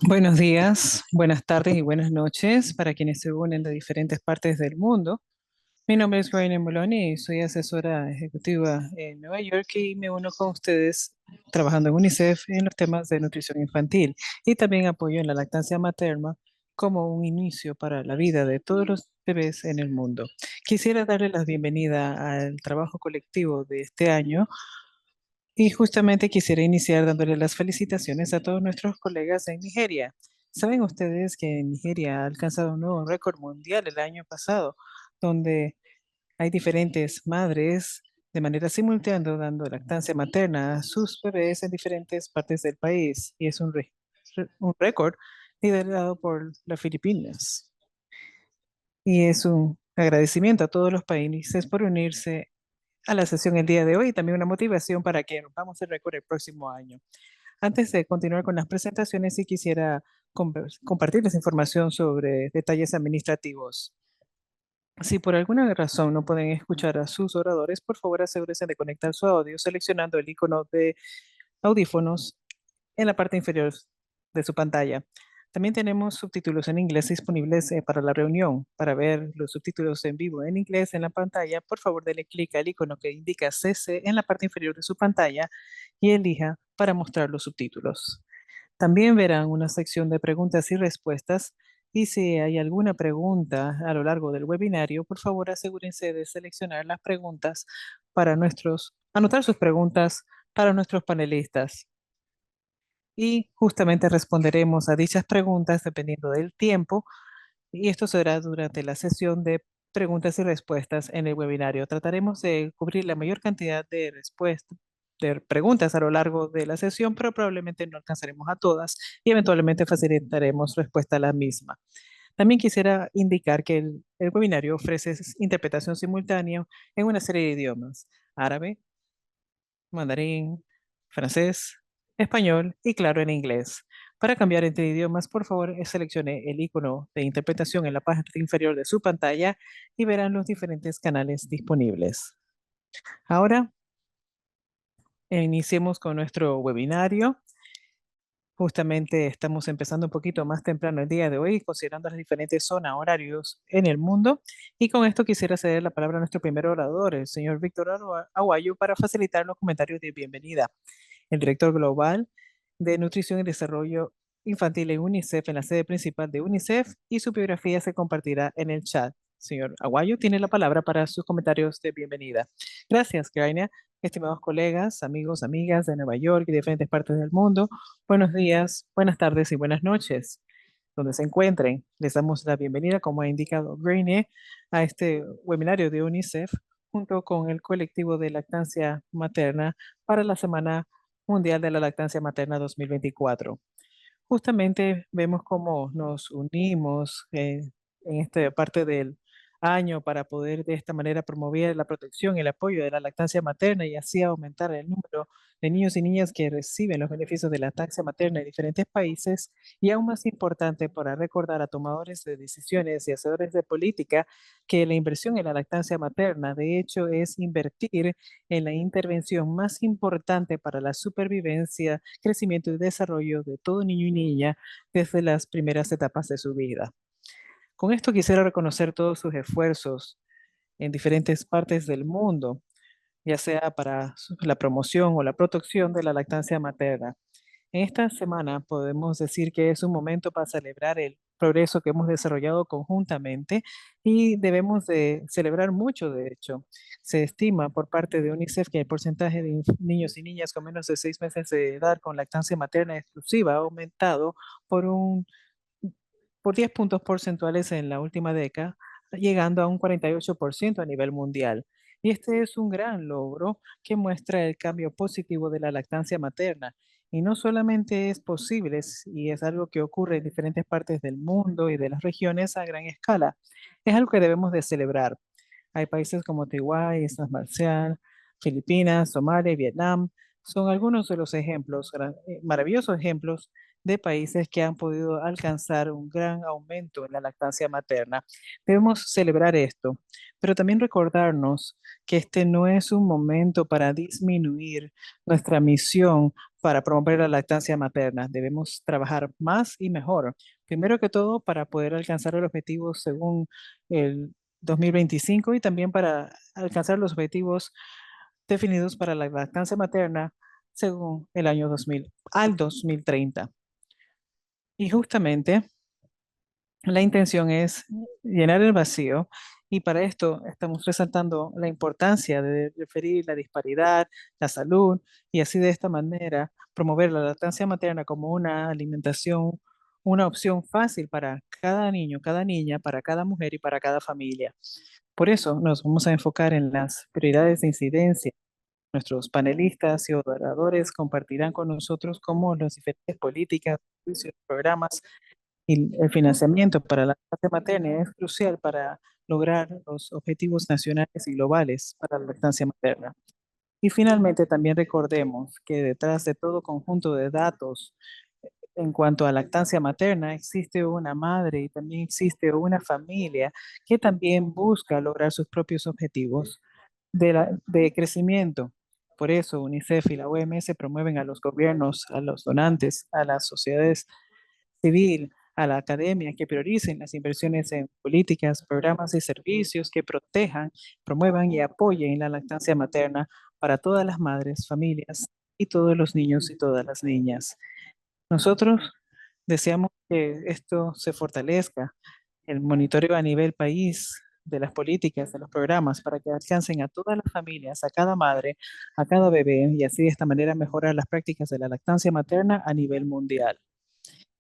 Buenos días, buenas tardes y buenas noches para quienes se unen de diferentes partes del mundo. Mi nombre es Rainer Moloney y soy asesora ejecutiva en Nueva York y me uno con ustedes trabajando en UNICEF en los temas de nutrición infantil y también apoyo en la lactancia materna como un inicio para la vida de todos los bebés en el mundo. Quisiera darle la bienvenida al trabajo colectivo de este año y justamente quisiera iniciar dándole las felicitaciones a todos nuestros colegas en Nigeria. ¿Saben ustedes que Nigeria ha alcanzado un nuevo récord mundial el año pasado, donde hay diferentes madres de manera simultánea dando lactancia materna a sus bebés en diferentes partes del país? Y es un récord liderado por las Filipinas. Y es un agradecimiento a todos los países por unirse a la sesión el día de hoy y también una motivación para que rompamos el récord el próximo año. Antes de continuar con las presentaciones, sí quisiera compartirles información sobre detalles administrativos. Si por alguna razón no pueden escuchar a sus oradores, por favor asegúrense de conectar su audio seleccionando el icono de audífonos en la parte inferior de su pantalla. También tenemos subtítulos en inglés disponibles para la reunión. Para ver los subtítulos en vivo en inglés en la pantalla, por favor denle clic al icono que indica CC en la parte inferior de su pantalla y elija para mostrar los subtítulos. También verán una sección de preguntas y respuestas y si hay alguna pregunta a lo largo del webinario, por favor asegúrense de seleccionar las preguntas anotar sus preguntas para nuestros panelistas y justamente responderemos a dichas preguntas dependiendo del tiempo y esto será durante la sesión de preguntas y respuestas en el webinario. Trataremos de cubrir la mayor cantidad de respuestas, de preguntas a lo largo de la sesión, pero probablemente no alcanzaremos a todas y eventualmente facilitaremos respuesta a la misma. También quisiera indicar que el webinario ofrece interpretación simultánea en una serie de idiomas: árabe, mandarín, francés, español y claro en inglés. Para cambiar entre idiomas, por favor, seleccione el icono de interpretación en la parte inferior de su pantalla y verán los diferentes canales disponibles. Ahora, iniciemos con nuestro webinario. Justamente estamos empezando un poquito más temprano el día de hoy, considerando las diferentes zonas horarios en el mundo. Y con esto quisiera ceder la palabra a nuestro primer orador, el señor Víctor Aguayo, para facilitar los comentarios de bienvenida. El director global de Nutrición y Desarrollo Infantil en UNICEF, en la sede principal de UNICEF, y su biografía se compartirá en el chat. Señor Aguayo, tiene la palabra para sus comentarios de bienvenida. Gracias, Graina. Estimados colegas, amigos, amigas de Nueva York y de diferentes partes del mundo, buenos días, buenas tardes y buenas noches. Donde se encuentren, les damos la bienvenida, como ha indicado Grainer, a este webinario de UNICEF junto con el colectivo de lactancia materna para la Semana Mundial de la Lactancia Materna 2024. Justamente vemos cómo nos unimos en esta parte del año para poder de esta manera promover la protección y el apoyo de la lactancia materna y así aumentar el número de niños y niñas que reciben los beneficios de la lactancia materna en diferentes países y aún más importante para recordar a tomadores de decisiones y hacedores de política que la inversión en la lactancia materna de hecho es invertir en la intervención más importante para la supervivencia, crecimiento y desarrollo de todo niño y niña desde las primeras etapas de su vida. Con esto quisiera reconocer todos sus esfuerzos en diferentes partes del mundo, ya sea para la promoción o la protección de la lactancia materna. En esta semana podemos decir que es un momento para celebrar el progreso que hemos desarrollado conjuntamente y debemos de celebrar mucho, de hecho. Se estima por parte de UNICEF que el porcentaje de niños y niñas con menos de 6 meses de edad con lactancia materna exclusiva ha aumentado por por 10 puntos porcentuales en la última década, llegando a un 48% a nivel mundial. Y este es un gran logro que muestra el cambio positivo de la lactancia materna. Y no solamente es posible, y es algo que ocurre en diferentes partes del mundo y de las regiones a gran escala, es algo que debemos de celebrar. Hay países como Taiwán, Islas Marshall, Filipinas, Somalia y Vietnam. Son algunos de los ejemplos, maravillosos ejemplos de países que han podido alcanzar un gran aumento en la lactancia materna. Debemos celebrar esto, pero también recordarnos que este no es un momento para disminuir nuestra misión para promover la lactancia materna. Debemos trabajar más y mejor. Primero que todo, para poder alcanzar el objetivo según el 2025 y también para alcanzar los objetivos definidos para la lactancia materna según el año 2000 al 2030. Y justamente la intención es llenar el vacío y para esto estamos resaltando la importancia de referir la disparidad, la salud y así de esta manera promover la lactancia materna como una alimentación, una opción fácil para cada niño, cada niña, para cada mujer y para cada familia. Por eso nos vamos a enfocar en las prioridades de incidencia. Nuestros panelistas y oradores compartirán con nosotros cómo las diferentes políticas, servicios, programas y el financiamiento para la lactancia materna es crucial para lograr los objetivos nacionales y globales para la lactancia materna. Y finalmente también recordemos que detrás de todo conjunto de datos en cuanto a lactancia materna existe una madre y también existe una familia que también busca lograr sus propios objetivos de crecimiento. Por eso UNICEF y la OMS promueven a los gobiernos, a los donantes, a las sociedades civil, a la academia, que prioricen las inversiones en políticas, programas y servicios que protejan, promuevan y apoyen la lactancia materna para todas las madres, familias y todos los niños y todas las niñas. Nosotros deseamos que esto se fortalezca, el monitoreo a nivel país de las políticas, de los programas, para que alcancen a todas las familias, a cada madre, a cada bebé, y así de esta manera mejorar las prácticas de la lactancia materna a nivel mundial.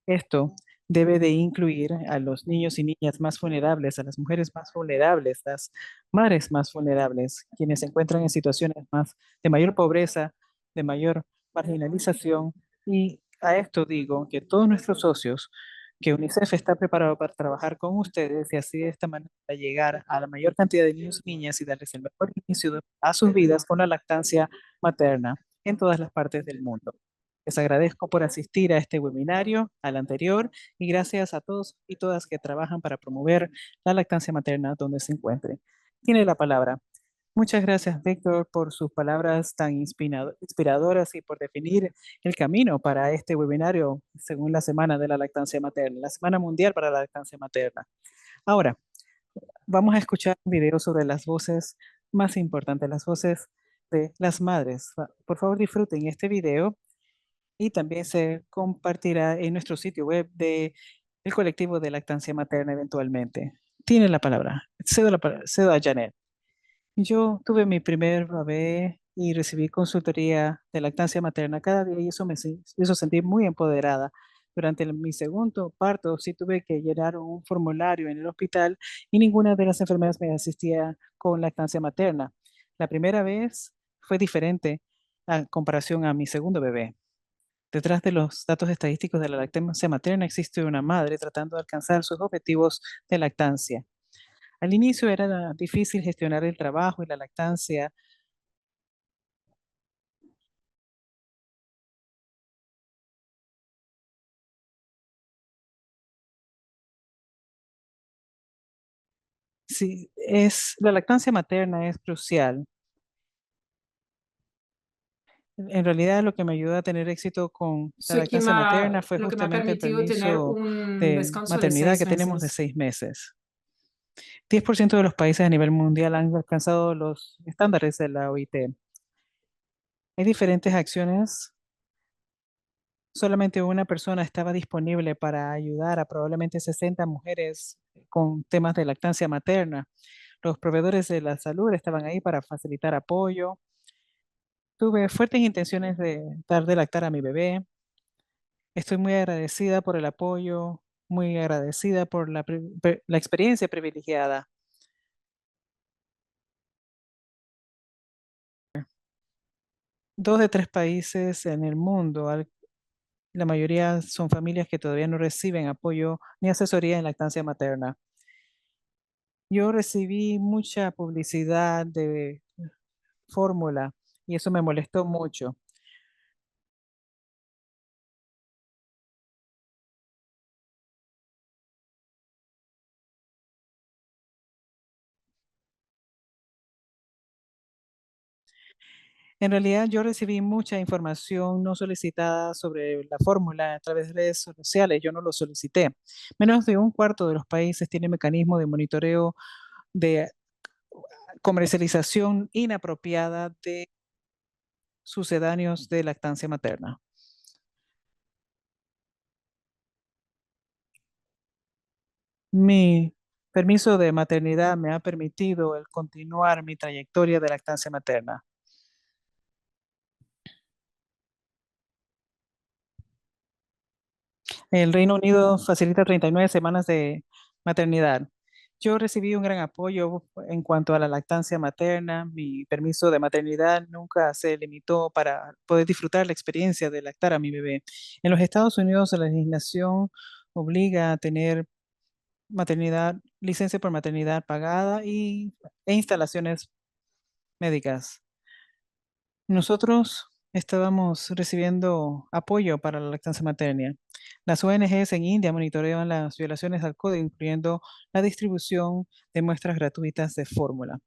Esto debe de incluir a los niños y niñas más vulnerables, a las mujeres más vulnerables, las madres más vulnerables, quienes se encuentran en situaciones más de mayor pobreza, de mayor marginalización. Y a esto digo que todos nuestros socios, que UNICEF está preparado para trabajar con ustedes y así de esta manera llegar a la mayor cantidad de niños y niñas y darles el mejor inicio a sus vidas con la lactancia materna en todas las partes del mundo. Les agradezco por asistir a este webinario, al anterior, y gracias a todos y todas que trabajan para promover la lactancia materna donde se encuentren. Tiene la palabra. Muchas gracias, Víctor, por sus palabras tan inspiradoras y por definir el camino para este webinario según la Semana de la Lactancia Materna, la Semana Mundial para la Lactancia Materna. Ahora, vamos a escuchar un video sobre las voces más importantes, las voces de las madres. Por favor, disfruten este video y también se compartirá en nuestro sitio web de el colectivo de lactancia materna eventualmente. Tiene la palabra. Cedo a Janet. Yo tuve mi primer bebé y recibí consultoría de lactancia materna cada día y eso me hizo sentir muy empoderada. Durante mi segundo parto sí tuve que llenar un formulario en el hospital y ninguna de las enfermeras me asistía con lactancia materna. La primera vez fue diferente a comparación a mi segundo bebé. Detrás de los datos estadísticos de la lactancia materna existe una madre tratando de alcanzar sus objetivos de lactancia. Al inicio era difícil gestionar el trabajo y la lactancia. Sí, la lactancia materna es crucial. En realidad, lo que me ayudó a tener éxito con la lactancia materna fue Lo que me ha justamente el permitido tener permiso un de descanso de maternidad que seis tenemos de meses. 6 meses. 10% de los países a nivel mundial han alcanzado los estándares de la OIT. Hay diferentes acciones. Solamente una persona estaba disponible para ayudar a probablemente 60 mujeres con temas de lactancia materna. Los proveedores de la salud estaban ahí para facilitar apoyo. Tuve fuertes intenciones de dar de lactar a mi bebé. Estoy muy agradecida por el apoyo, muy agradecida por la experiencia privilegiada. 2 de 3 países en el mundo, la mayoría son familias que todavía no reciben apoyo ni asesoría en lactancia materna. Yo recibí mucha publicidad de fórmula y eso me molestó mucho. En realidad, yo recibí mucha información no solicitada sobre la fórmula a través de redes sociales. Yo no lo solicité. Menos de un cuarto de los países tiene mecanismo de monitoreo de comercialización inapropiada de sucedáneos de lactancia materna. Mi permiso de maternidad me ha permitido el continuar mi trayectoria de lactancia materna. El Reino Unido facilita 39 semanas de maternidad. Yo recibí un gran apoyo en cuanto a la lactancia materna. Mi permiso de maternidad nunca se limitó para poder disfrutar la experiencia de lactar a mi bebé. En los Estados Unidos, la legislación obliga a tener maternidad, licencia por maternidad pagada e instalaciones médicas. Nosotros estábamos recibiendo apoyo para la lactancia materna. Las ONGs en India monitorean las violaciones al código, incluyendo la distribución de muestras gratuitas de fórmula.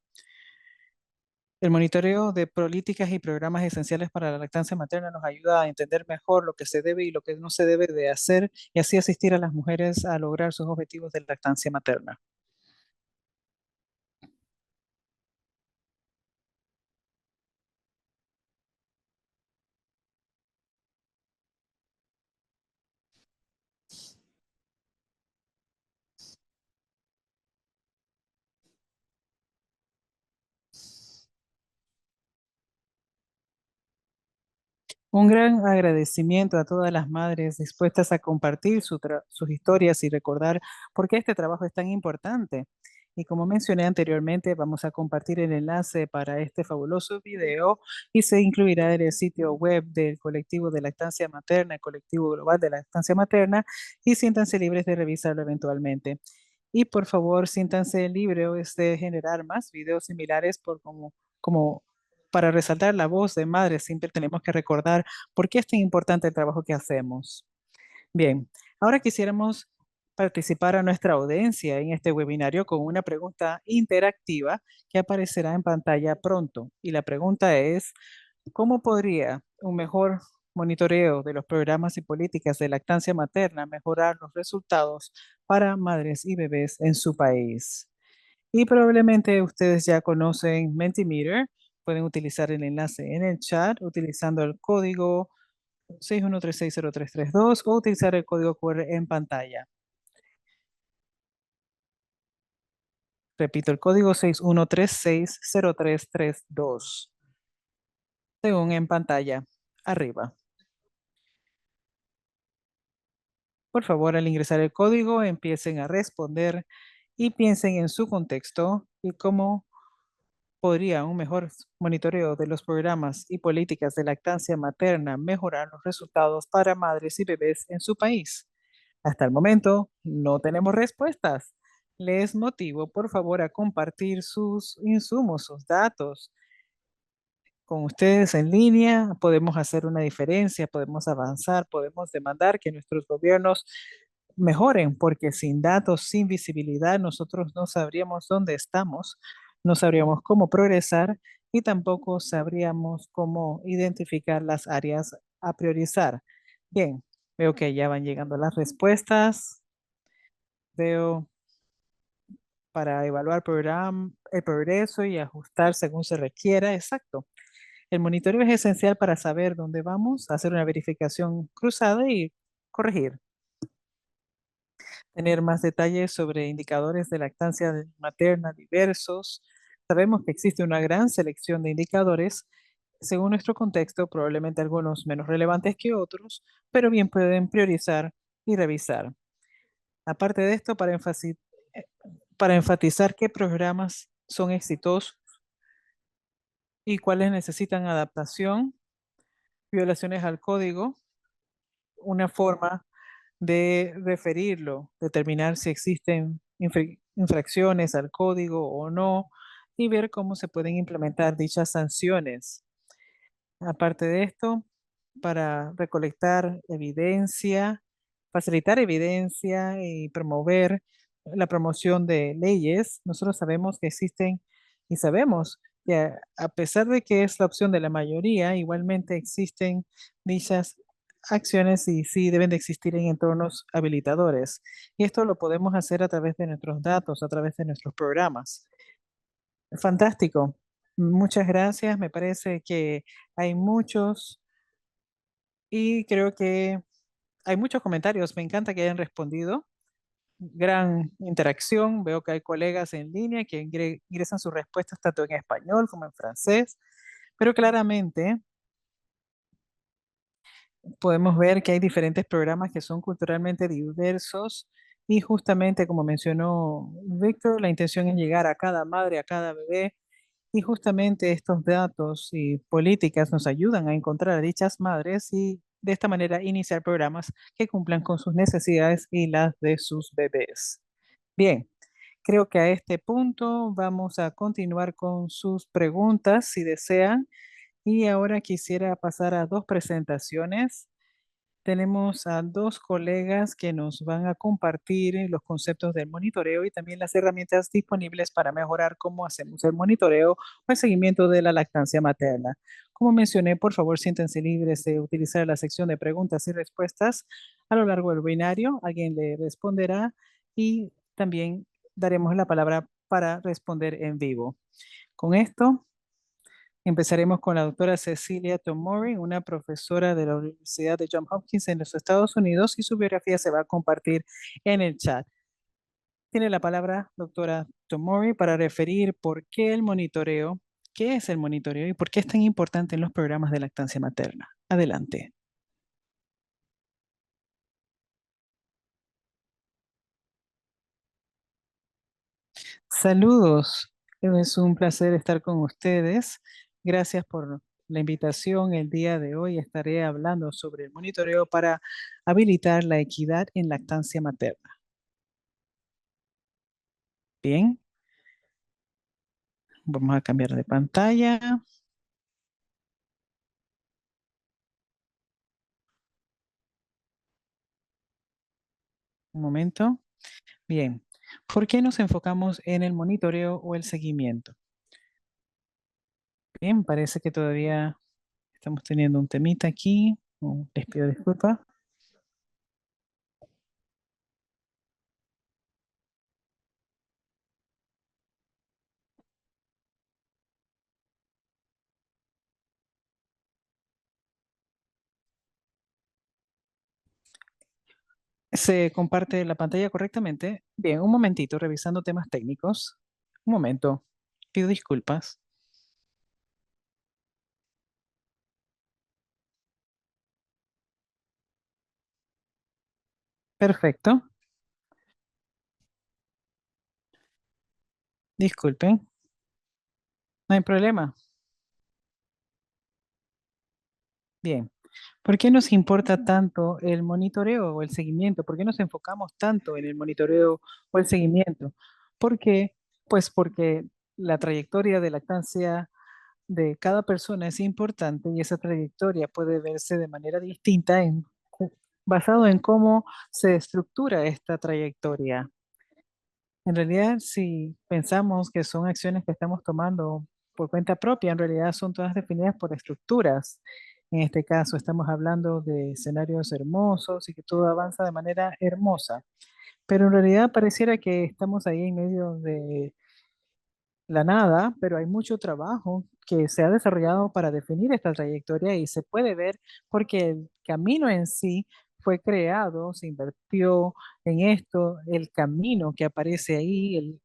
El monitoreo de políticas y programas esenciales para la lactancia materna nos ayuda a entender mejor lo que se debe y lo que no se debe de hacer y así asistir a las mujeres a lograr sus objetivos de lactancia materna. Un gran agradecimiento a todas las madres dispuestas a compartir sus historias y recordar por qué este trabajo es tan importante. Y como mencioné anteriormente, vamos a compartir el enlace para este fabuloso video y se incluirá en el sitio web del colectivo de lactancia materna, el colectivo global de lactancia materna, y siéntanse libres de revisarlo eventualmente. Y por favor, siéntanse libres de generar más videos similares como para resaltar la voz de madres. Siempre tenemos que recordar por qué es tan importante el trabajo que hacemos. Bien, ahora quisiéramos participar a nuestra audiencia en este webinario con una pregunta interactiva que aparecerá en pantalla pronto. Y la pregunta es, ¿cómo podría un mejor monitoreo de los programas y políticas de lactancia materna mejorar los resultados para madres y bebés en su país? Y probablemente ustedes ya conocen Mentimeter. Pueden utilizar el enlace en el chat utilizando el código 6136032 o utilizar el código QR en pantalla. Repito, el código 61360332, según en pantalla arriba. Por favor, al ingresar el código, empiecen a responder y piensen en su contexto y cómo podría un mejor monitoreo de los programas y políticas de lactancia materna mejorar los resultados para madres y bebés en su país. Hasta el momento no tenemos respuestas. Les motivo, por favor, a compartir sus insumos, sus datos con ustedes en línea. Podemos hacer una diferencia, podemos avanzar, podemos demandar que nuestros gobiernos mejoren, porque sin datos, sin visibilidad, nosotros no sabríamos dónde estamos, no sabríamos cómo progresar y tampoco sabríamos cómo identificar las áreas a priorizar. Bien, veo que ya van llegando las respuestas. Veo para evaluar el progreso y ajustar según se requiera. Exacto. El monitoreo es esencial para saber dónde vamos, hacer una verificación cruzada y corregir. Tener más detalles sobre indicadores de lactancia materna diversos. Sabemos que existe una gran selección de indicadores según nuestro contexto, probablemente algunos menos relevantes que otros, pero bien pueden priorizar y revisar. Aparte de esto, eh, para enfatizar qué programas son exitosos y cuáles necesitan adaptación, violaciones al código, una forma de referirlo, determinar si existen infracciones al código o no y ver cómo se pueden implementar dichas sanciones. Aparte de esto, para recolectar evidencia, facilitar evidencia y promover la promoción de leyes, nosotros sabemos que existen y sabemos que a pesar de que es la opción de la mayoría, igualmente existen dichas acciones y sí deben de existir en entornos habilitadores. Y esto lo podemos hacer a través de nuestros datos, a través de nuestros programas. Fantástico. Muchas gracias. Me parece que hay muchos y creo que hay muchos comentarios. Me encanta que hayan respondido. Gran interacción. Veo que hay colegas en línea que ingresan sus respuestas tanto en español como en francés, pero claramente podemos ver que hay diferentes programas que son culturalmente diversos y justamente como mencionó Víctor, la intención es llegar a cada madre, a cada bebé y justamente estos datos y políticas nos ayudan a encontrar a dichas madres y de esta manera iniciar programas que cumplan con sus necesidades y las de sus bebés. Bien, creo que a este punto vamos a continuar con sus preguntas si desean. Y ahora quisiera pasar a dos presentaciones. Tenemos a dos colegas que nos van a compartir los conceptos del monitoreo y también las herramientas disponibles para mejorar cómo hacemos el monitoreo o el seguimiento de la lactancia materna. Como mencioné, por favor, siéntense libres de utilizar la sección de preguntas y respuestas a lo largo del binario. Alguien le responderá y también daremos la palabra para responder en vivo. Con esto, empezaremos con la doctora Cecilia Tomori, una profesora de la Universidad de Johns Hopkins en los Estados Unidos, y su biografía se va a compartir en el chat. Tiene la palabra doctora Tomori para referir por qué el monitoreo, qué es el monitoreo y por qué es tan importante en los programas de lactancia materna. Adelante. Saludos, es un placer estar con ustedes. Gracias por la invitación. El día de hoy estaré hablando sobre el monitoreo para habilitar la equidad en lactancia materna. Bien, vamos a cambiar de pantalla. Un momento. Bien, ¿por qué nos enfocamos en el monitoreo o el seguimiento? Bien, parece que todavía estamos teniendo un temita aquí. Les pido disculpas. ¿Se comparte la pantalla correctamente? Bien, un momentito, revisando temas técnicos. Un momento, pido disculpas. Perfecto, disculpen, no hay problema. Bien, ¿por qué nos importa tanto el monitoreo o el seguimiento? ¿Por qué nos enfocamos tanto en el monitoreo o el seguimiento? ¿Por qué? Pues porque la trayectoria de lactancia de cada persona es importante y esa trayectoria puede verse de manera distinta basado en cómo se estructura esta trayectoria. En realidad, si pensamos que son acciones que estamos tomando por cuenta propia, en realidad son todas definidas por estructuras. En este caso, estamos hablando de escenarios hermosos y que todo avanza de manera hermosa, pero en realidad pareciera que estamos ahí en medio de la nada, pero hay mucho trabajo que se ha desarrollado para definir esta trayectoria y se puede ver porque el camino en sí fue creado, se invirtió en esto, el camino que aparece ahí,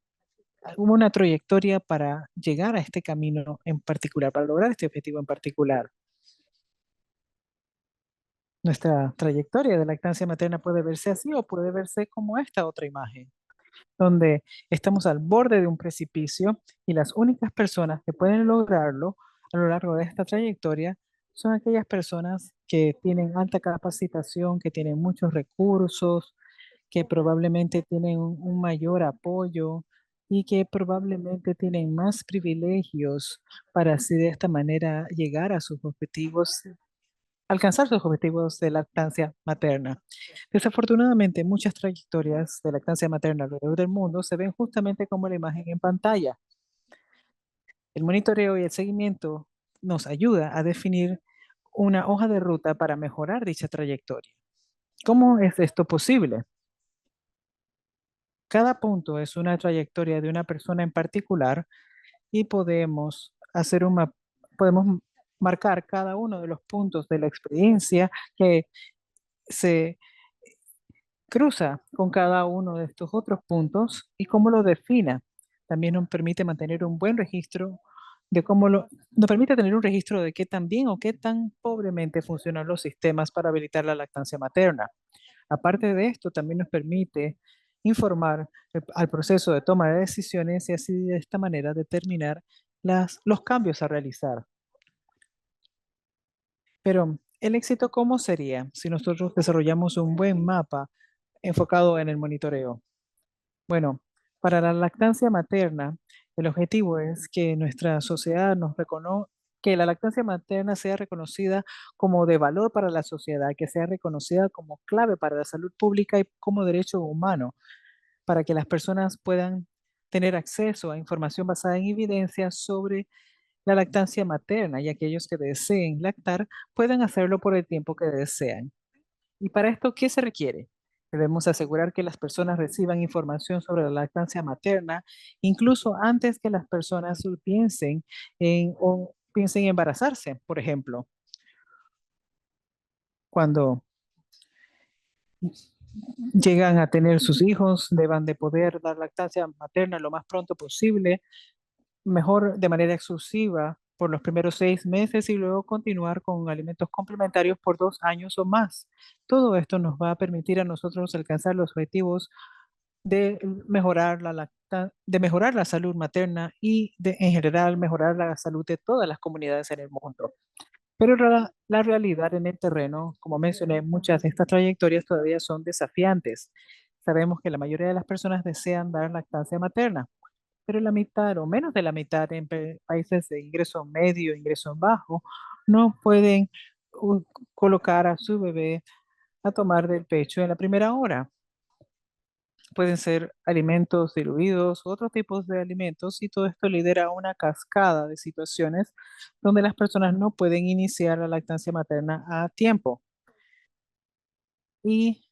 hubo una trayectoria para llegar a este camino en particular, para lograr este objetivo en particular. Nuestra trayectoria de lactancia materna puede verse así o puede verse como esta otra imagen, donde estamos al borde de un precipicio y las únicas personas que pueden lograrlo a lo largo de esta trayectoria son aquellas personas que tienen alta capacitación, que tienen muchos recursos, que probablemente tienen un mayor apoyo y que probablemente tienen más privilegios para así de esta manera llegar a sus objetivos, alcanzar sus objetivos de lactancia materna. Desafortunadamente, muchas trayectorias de lactancia materna alrededor del mundo se ven justamente como la imagen en pantalla. El monitoreo y el seguimiento nos ayuda a definir una hoja de ruta para mejorar dicha trayectoria. ¿Cómo es esto posible? Cada punto es una trayectoria de una persona en particular y podemos marcar cada uno de los puntos de la experiencia que se cruza con cada uno de estos otros puntos y cómo lo defina. También nos permite mantener un buen registro de nos permite tener un registro de qué tan bien o qué tan pobremente funcionan los sistemas para habilitar la lactancia materna. Aparte de esto, también nos permite informar al proceso de toma de decisiones y así de esta manera determinar los cambios a realizar. Pero el éxito, ¿cómo sería si nosotros desarrollamos un buen mapa enfocado en el monitoreo? Bueno, para la lactancia materna, el objetivo es que nuestra sociedad que la lactancia materna sea reconocida como de valor para la sociedad, que sea reconocida como clave para la salud pública y como derecho humano, para que las personas puedan tener acceso a información basada en evidencia sobre la lactancia materna y aquellos que deseen lactar puedan hacerlo por el tiempo que desean. Y para esto, ¿qué se requiere? Debemos asegurar que las personas reciban información sobre la lactancia materna, incluso antes que las personas piensen en embarazarse, por ejemplo. Cuando llegan a tener sus hijos, deban de poder dar lactancia materna lo más pronto posible, mejor de manera exclusiva por los primeros 6 meses y luego continuar con alimentos complementarios por 2 años o más. Todo esto nos va a permitir a nosotros alcanzar los objetivos de de mejorar la salud materna y en general mejorar la salud de todas las comunidades en el mundo. Pero la realidad en el terreno, como mencioné, muchas de estas trayectorias todavía son desafiantes. Sabemos que la mayoría de las personas desean dar lactancia materna, pero la mitad o menos de la mitad en países de ingreso medio, ingreso bajo, no pueden uh, colocar a su bebé a tomar del pecho en la primera hora. Pueden ser alimentos diluidos, otros tipos de alimentos, y todo esto lidera a una cascada de situaciones donde las personas no pueden iniciar la lactancia materna a tiempo. Y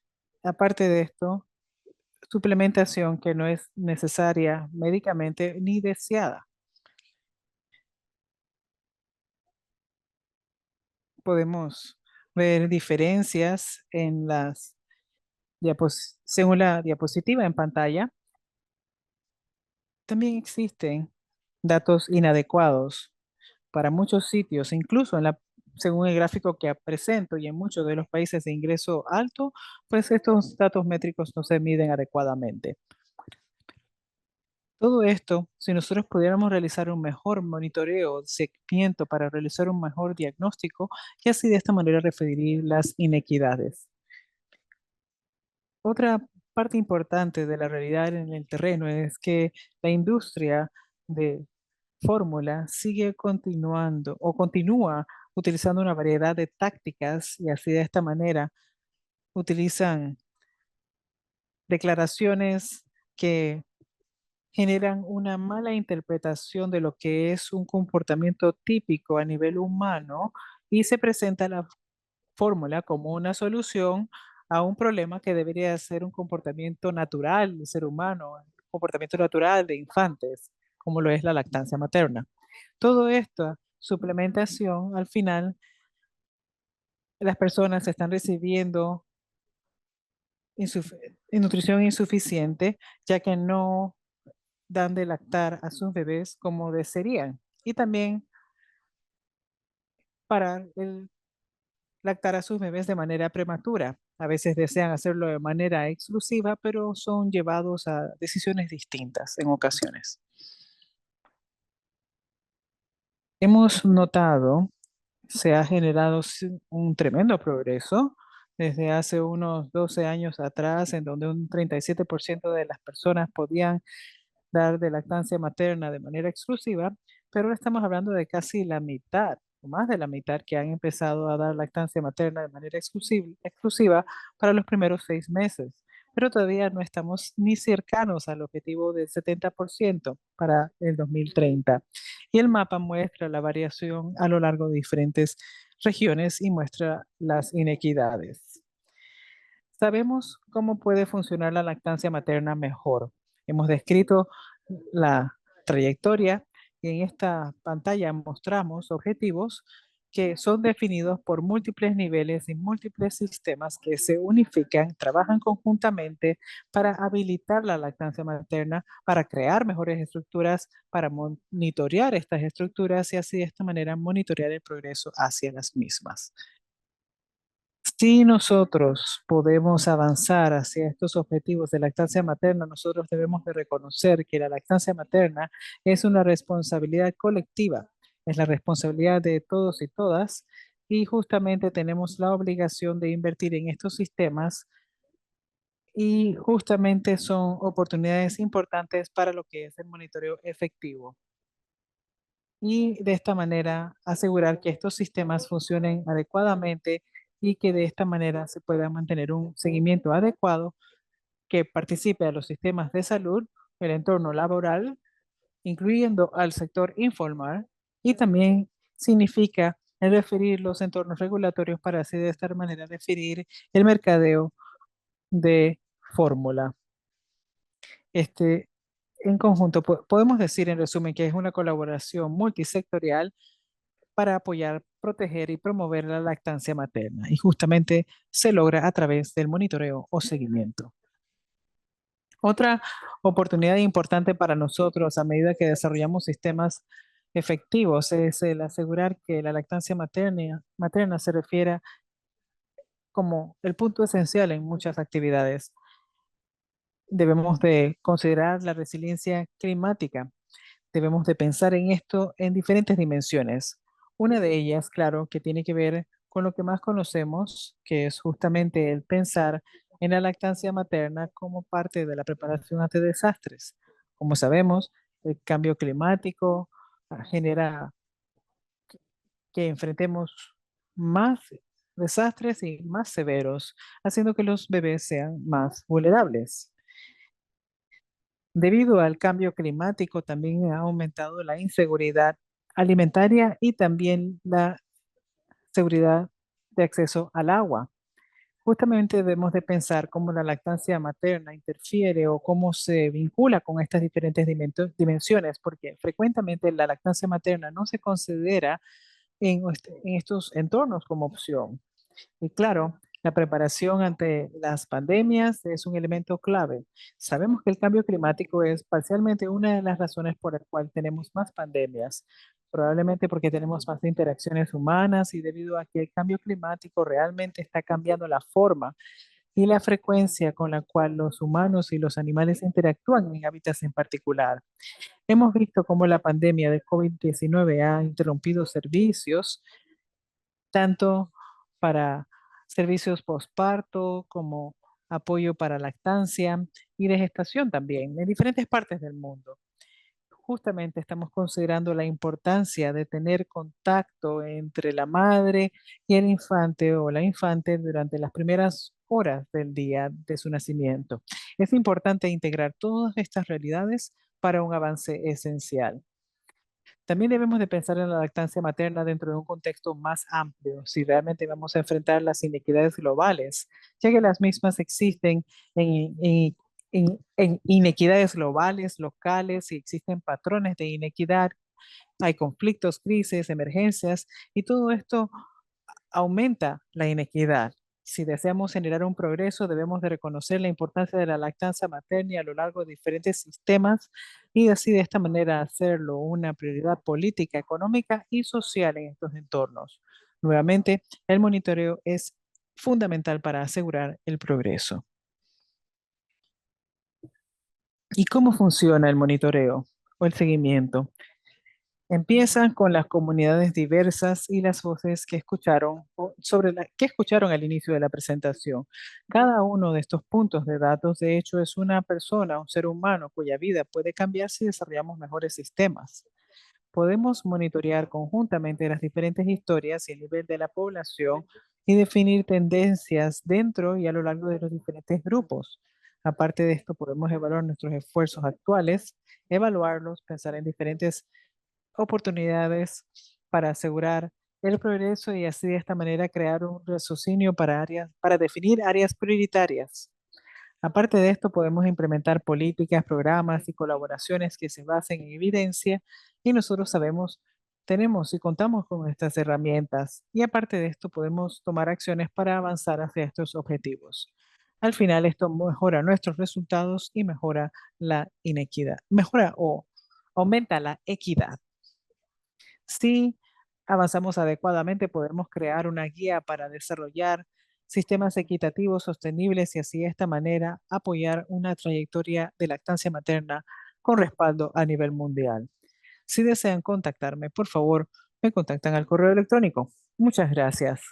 aparte de esto, suplementación que no es necesaria médicamente ni deseada. Podemos ver diferencias en según la diapositiva en pantalla. También existen datos inadecuados para muchos sitios, incluso según el gráfico que presento y en muchos de los países de ingreso alto, pues estos datos métricos no se miden adecuadamente. Todo esto, si nosotros pudiéramos realizar un mejor monitoreo, seguimiento para realizar un mejor diagnóstico y así de esta manera referir las inequidades. Otra parte importante de la realidad en el terreno es que la industria de fórmula sigue continuando o continúa utilizando una variedad de tácticas y así de esta manera utilizan declaraciones que generan una mala interpretación de lo que es un comportamiento típico a nivel humano y se presenta la fórmula como una solución a un problema que debería ser un comportamiento natural del ser humano, un comportamiento natural de infantes, como lo es la lactancia materna. Todo esto, suplementación, al final las personas están recibiendo insuf- nutrición insuficiente, ya que no dan de lactar a sus bebés como desearían. Y también parar el lactar a sus bebés de manera prematura. A veces desean hacerlo de manera exclusiva, pero son llevados a decisiones distintas en ocasiones. Hemos notado, se ha generado un tremendo progreso desde hace unos 12 años atrás, en donde un 37% de las personas podían dar de lactancia materna de manera exclusiva, pero ahora estamos hablando de casi la mitad, o más de la mitad, que han empezado a dar lactancia materna de manera exclusiva para los primeros 6 meses. pero todavía no estamos ni cercanos al objetivo del 70% para el 2030. Y el mapa muestra la variación a lo largo de diferentes regiones y muestra las inequidades. Sabemos cómo puede funcionar la lactancia materna mejor. Hemos descrito la trayectoria y en esta pantalla mostramos objetivos que son definidos por múltiples niveles y múltiples sistemas que se unifican, trabajan conjuntamente para habilitar la lactancia materna, para crear mejores estructuras, para monitorear estas estructuras y así de esta manera monitorear el progreso hacia las mismas. Si nosotros podemos avanzar hacia estos objetivos de lactancia materna, nosotros debemos de reconocer que la lactancia materna es una responsabilidad colectiva, es la responsabilidad de todos y todas, y justamente tenemos la obligación de invertir en estos sistemas y justamente son oportunidades importantes para lo que es el monitoreo efectivo. Y de esta manera asegurar que estos sistemas funcionen adecuadamente y que de esta manera se pueda mantener un seguimiento adecuado que participe a los sistemas de salud, el entorno laboral, incluyendo al sector informal, y también significa el referir los entornos regulatorios para así de esta manera definir el mercadeo de fórmula. En conjunto, podemos decir en resumen que es una colaboración multisectorial para apoyar, proteger y promover la lactancia materna. Y justamente se logra a través del monitoreo o seguimiento. Otra oportunidad importante para nosotros a medida que desarrollamos sistemas efectivos es el asegurar que la lactancia materna se refiera como el punto esencial en muchas actividades. Debemos de considerar la resiliencia climática. Debemos de pensar en esto en diferentes dimensiones. Una de ellas, claro, que tiene que ver con lo que más conocemos, que es justamente el pensar en la lactancia materna como parte de la preparación ante desastres. Como sabemos, el cambio climático genera que enfrentemos más desastres y más severos, haciendo que los bebés sean más vulnerables. Debido al cambio climático, también ha aumentado la inseguridad alimentaria y también la seguridad de acceso al agua. Justamente debemos de pensar cómo la lactancia materna interfiere o cómo se vincula con estas diferentes dimensiones, porque frecuentemente la lactancia materna no se considera en estos entornos como opción. Y claro, la preparación ante las pandemias es un elemento clave. Sabemos que el cambio climático es parcialmente una de las razones por la cual tenemos más pandemias, probablemente porque tenemos más interacciones humanas y debido a que el cambio climático realmente está cambiando la forma y la frecuencia con la cual los humanos y los animales interactúan en hábitats en particular. Hemos visto cómo la pandemia de COVID-19 ha interrumpido servicios tanto para servicios postparto como apoyo para lactancia y de gestación también en diferentes partes del mundo. Justamente estamos considerando la importancia de tener contacto entre la madre y el infante o la infante durante las primeras horas del día de su nacimiento. Es importante integrar todas estas realidades para un avance esencial. También debemos de pensar en la lactancia materna dentro de un contexto más amplio, si realmente vamos a enfrentar las inequidades globales, ya que las mismas existen en inequidades globales, locales, y existen patrones de inequidad, hay conflictos, crisis, emergencias, y todo esto aumenta la inequidad. Si deseamos generar un progreso, debemos de reconocer la importancia de la lactancia materna a lo largo de diferentes sistemas y así de esta manera hacerlo una prioridad política, económica y social en estos entornos. Nuevamente, el monitoreo es fundamental para asegurar el progreso. ¿Y cómo funciona el monitoreo o el seguimiento? Empiezan con las comunidades diversas y las voces que escucharon que escucharon al inicio de la presentación. Cada uno de estos puntos de datos, de hecho, es una persona, un ser humano cuya vida puede cambiar si desarrollamos mejores sistemas. Podemos monitorear conjuntamente las diferentes historias y el nivel de la población y definir tendencias dentro y a lo largo de los diferentes grupos. Aparte de esto, podemos evaluar nuestros esfuerzos actuales, evaluarlos, pensar en diferentes oportunidades para asegurar el progreso y así de esta manera crear un raciocinio para áreas, para definir áreas prioritarias. Aparte de esto, podemos implementar políticas, programas y colaboraciones que se basen en evidencia y nosotros sabemos, tenemos y contamos con estas herramientas. Y aparte de esto, podemos tomar acciones para avanzar hacia estos objetivos. Al final, esto mejora nuestros resultados y mejora la inequidad, mejora o aumenta la equidad. Si avanzamos adecuadamente, podemos crear una guía para desarrollar sistemas equitativos, sostenibles y así de esta manera apoyar una trayectoria de lactancia materna con respaldo a nivel mundial. Si desean contactarme, por favor, me contactan al correo electrónico. Muchas gracias.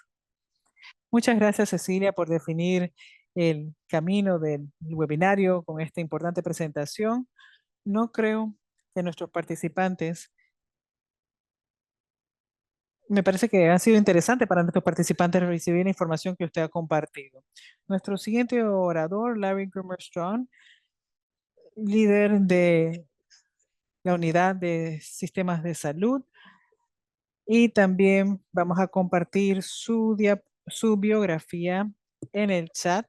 Muchas gracias, Cecilia, por definir el camino del webinario con esta importante presentación. No creo que nuestros participantes Me parece que ha sido interesante para nuestros participantes recibir la información que usted ha compartido. Nuestro siguiente orador, Larry Grimmer-Strong, líder de la unidad de sistemas de salud, y también vamos a compartir su biografía en el chat.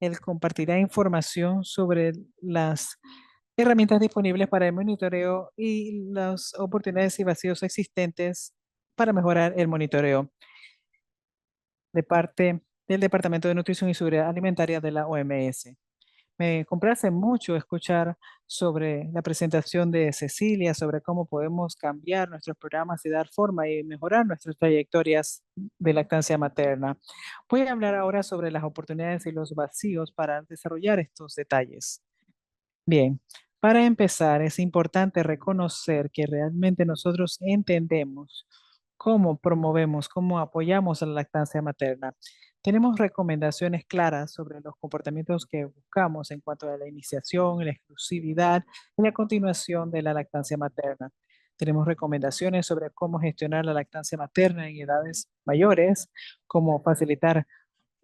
Él compartirá información sobre las herramientas disponibles para el monitoreo y las oportunidades y vacíos existentes para mejorar el monitoreo de parte del Departamento de Nutrición y Seguridad Alimentaria de la OMS. Me complace mucho escuchar sobre la presentación de Cecilia, sobre cómo podemos cambiar nuestros programas y dar forma y mejorar nuestras trayectorias de lactancia materna. Voy a hablar ahora sobre las oportunidades y los vacíos para desarrollar estos detalles. Bien, para empezar, es importante reconocer que realmente nosotros entendemos cómo promovemos, cómo apoyamos a la lactancia materna. Tenemos recomendaciones claras sobre los comportamientos que buscamos en cuanto a la iniciación, la exclusividad y la continuación de la lactancia materna. Tenemos recomendaciones sobre cómo gestionar la lactancia materna en edades mayores, cómo facilitar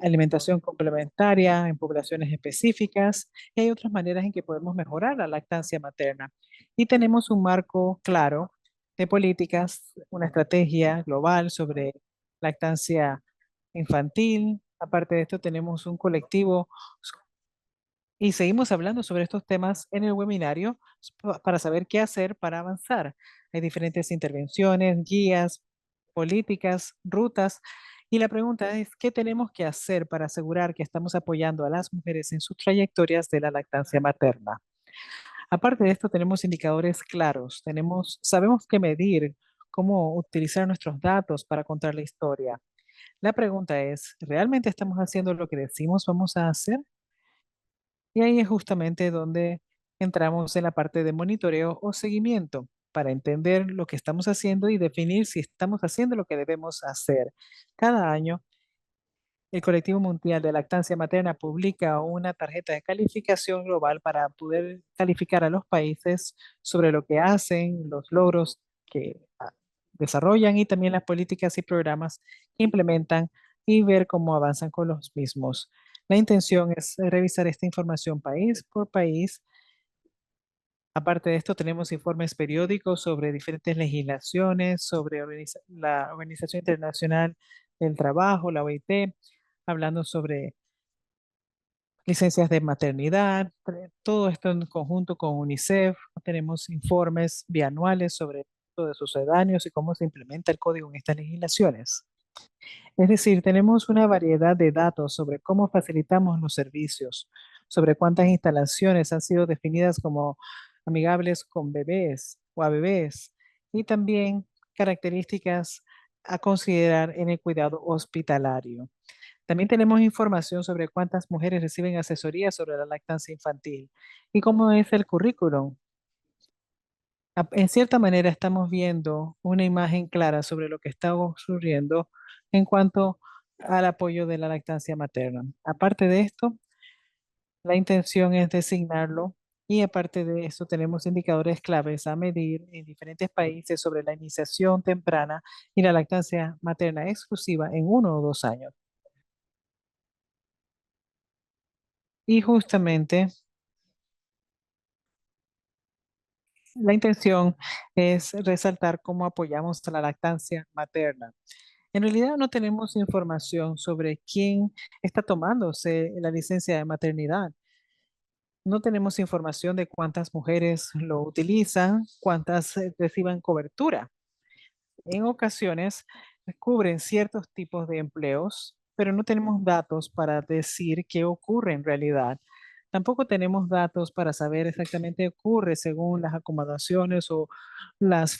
alimentación complementaria en poblaciones específicas y hay otras maneras en que podemos mejorar la lactancia materna. Y tenemos un marco claro de políticas, una estrategia global sobre lactancia infantil. Aparte de esto, tenemos un colectivo y seguimos hablando sobre estos temas en el webinario para saber qué hacer para avanzar. Hay diferentes intervenciones, guías, políticas, rutas. Y la pregunta es, ¿qué tenemos que hacer para asegurar que estamos apoyando a las mujeres en sus trayectorias de la lactancia materna? Aparte de esto, tenemos indicadores claros. Sabemos qué medir, cómo utilizar nuestros datos para contar la historia. La pregunta es, ¿realmente estamos haciendo lo que decimos vamos a hacer? Y ahí es justamente donde entramos en la parte de monitoreo o seguimiento para entender lo que estamos haciendo y definir si estamos haciendo lo que debemos hacer. Cada año, el Colectivo Mundial de Lactancia Materna publica una tarjeta de calificación global para poder calificar a los países sobre lo que hacen, los logros que desarrollan y también las políticas y programas que implementan y ver cómo avanzan con los mismos. La intención es revisar esta información país por país. Aparte de esto, tenemos informes periódicos sobre diferentes legislaciones, sobre la Organización Internacional del Trabajo, la OIT, hablando sobre licencias de maternidad, todo esto en conjunto con UNICEF. Tenemos informes bianuales sobre de sucedáneos y cómo se implementa el código en estas legislaciones. Es decir, tenemos una variedad de datos sobre cómo facilitamos los servicios, sobre cuántas instalaciones han sido definidas como amigables con bebés o a bebés y también características a considerar en el cuidado hospitalario. También tenemos información sobre cuántas mujeres reciben asesoría sobre la lactancia infantil y cómo es el currículum. En cierta manera estamos viendo una imagen clara sobre lo que está ocurriendo en cuanto al apoyo de la lactancia materna. Aparte de esto, la intención es designarlo y aparte de esto tenemos indicadores claves a medir en diferentes países sobre la iniciación temprana y la lactancia materna exclusiva en 1 o 2 años. Y justamente la intención es resaltar cómo apoyamos a la lactancia materna. En realidad no tenemos información sobre quién está tomándose la licencia de maternidad. No tenemos información de cuántas mujeres lo utilizan, cuántas reciban cobertura. En ocasiones cubren ciertos tipos de empleos, pero no tenemos datos para decir qué ocurre en realidad. Tampoco tenemos datos para saber exactamente qué ocurre según las acomodaciones o las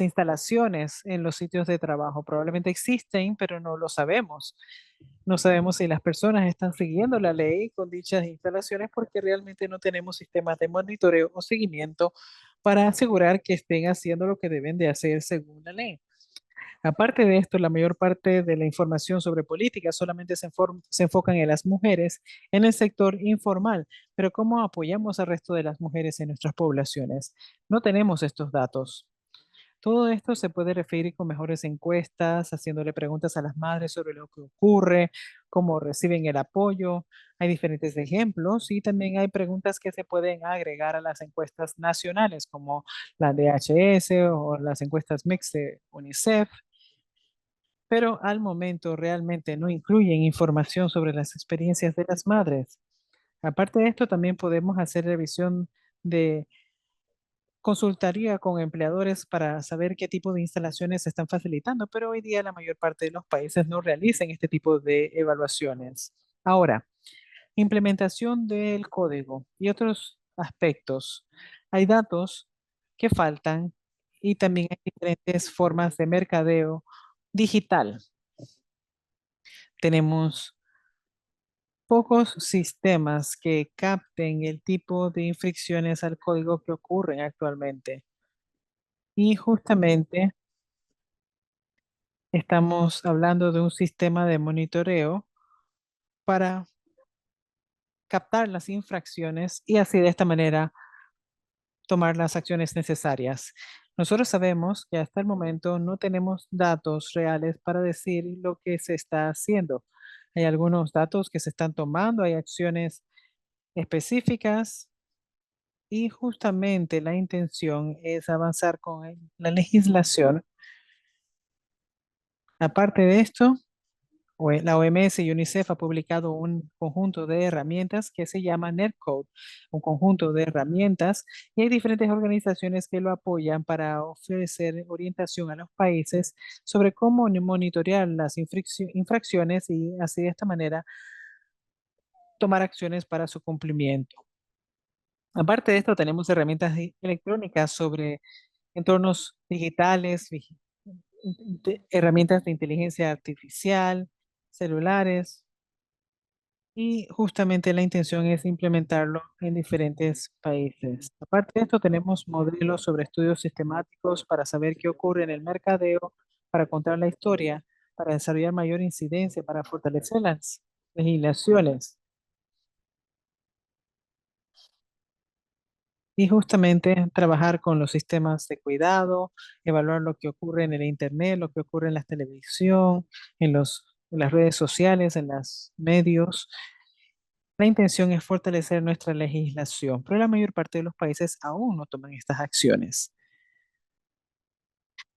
instalaciones en los sitios de trabajo. Probablemente existen, pero no lo sabemos. No sabemos si las personas están siguiendo la ley con dichas instalaciones porque realmente no tenemos sistemas de monitoreo o seguimiento para asegurar que estén haciendo lo que deben de hacer según la ley. Aparte de esto, la mayor parte de la información sobre política solamente se enfocan en las mujeres en el sector informal, pero ¿cómo apoyamos al resto de las mujeres en nuestras poblaciones? No tenemos estos datos. Todo esto se puede referir con mejores encuestas, haciéndole preguntas a las madres sobre lo que ocurre, cómo reciben el apoyo. Hay diferentes ejemplos y también hay preguntas que se pueden agregar a las encuestas nacionales, como la DHS o las encuestas mixtas de UNICEF, pero al momento realmente no incluyen información sobre las experiencias de las madres. Aparte de esto, también podemos hacer revisión de consultaría con empleadores para saber qué tipo de instalaciones se están facilitando, pero hoy día la mayor parte de los países no realizan este tipo de evaluaciones. Ahora, implementación del código y otros aspectos. Hay datos que faltan y también hay diferentes formas de mercadeo digital. Tenemos pocos sistemas que capten el tipo de infracciones al código que ocurren actualmente. Y justamente estamos hablando de un sistema de monitoreo para captar las infracciones y así de esta manera tomar las acciones necesarias. Nosotros sabemos que hasta el momento no tenemos datos reales para decir lo que se está haciendo. Hay algunos datos que se están tomando, hay acciones específicas y justamente la intención es avanzar con la legislación. Aparte de esto, la OMS y UNICEF ha publicado un conjunto de herramientas que se llama NetCode, un conjunto de herramientas, y hay diferentes organizaciones que lo apoyan para ofrecer orientación a los países sobre cómo monitorear las infracciones y así de esta manera tomar acciones para su cumplimiento. Aparte de esto, tenemos herramientas electrónicas sobre entornos digitales, herramientas de inteligencia artificial, celulares, y justamente la intención es implementarlo en diferentes países. Aparte de esto, tenemos modelos sobre estudios sistemáticos para saber qué ocurre en el mercadeo, para contar la historia, para desarrollar mayor incidencia, para fortalecer las legislaciones y justamente trabajar con los sistemas de cuidado, evaluar lo que ocurre en el Internet, lo que ocurre en la televisión, en las redes sociales, en los medios. La intención es fortalecer nuestra legislación, pero la mayor parte de los países aún no toman estas acciones.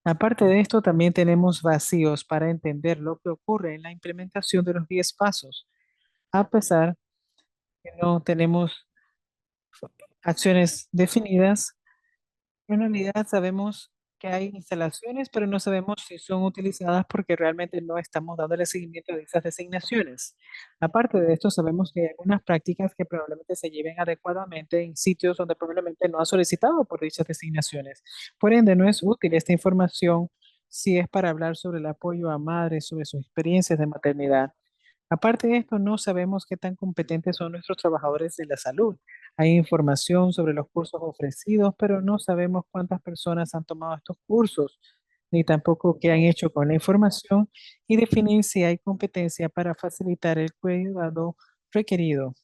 Aparte de esto, también tenemos vacíos para entender lo que ocurre en la implementación de los 10 pasos, a pesar que no tenemos acciones definidas. En realidad sabemos que hay instalaciones, pero no sabemos si son utilizadas porque realmente no estamos dándole seguimiento a esas designaciones. Aparte de esto, sabemos que hay algunas prácticas que probablemente se lleven adecuadamente en sitios donde probablemente no ha solicitado por dichas designaciones. Por ende, no es útil esta información si es para hablar sobre el apoyo a madres, sobre sus experiencias de maternidad. Aparte de esto, no sabemos qué tan competentes son nuestros trabajadores de la salud. Hay información sobre los cursos ofrecidos, pero no sabemos cuántas personas han tomado estos cursos, ni tampoco qué han hecho con la información y definir si hay competencia para facilitar el cuidado requerido.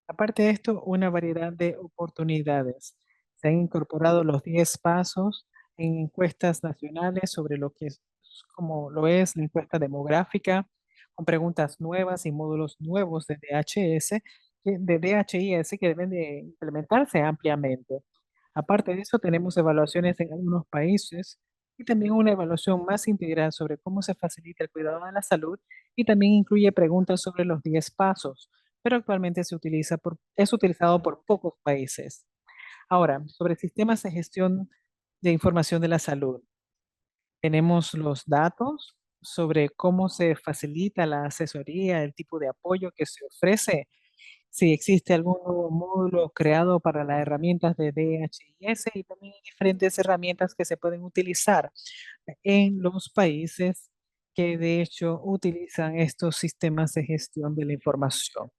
Aparte de esto, una variedad de oportunidades. Se han incorporado los 10 pasos en encuestas nacionales sobre lo que es, como lo es la encuesta demográfica, con preguntas nuevas y módulos nuevos de DHS, de DHIS que deben de implementarse ampliamente. Aparte de eso, tenemos evaluaciones en algunos países y también una evaluación más integral sobre cómo se facilita el cuidado de la salud y también incluye preguntas sobre los 10 pasos, pero actualmente es utilizado por pocos países. Ahora, sobre sistemas de gestión de información de la salud. Tenemos los datos sobre cómo se facilita la asesoría, el tipo de apoyo que se ofrece, si existe algún nuevo módulo creado para las herramientas de DHIS y también hay diferentes herramientas que se pueden utilizar en los países que de hecho utilizan estos sistemas de gestión de la información.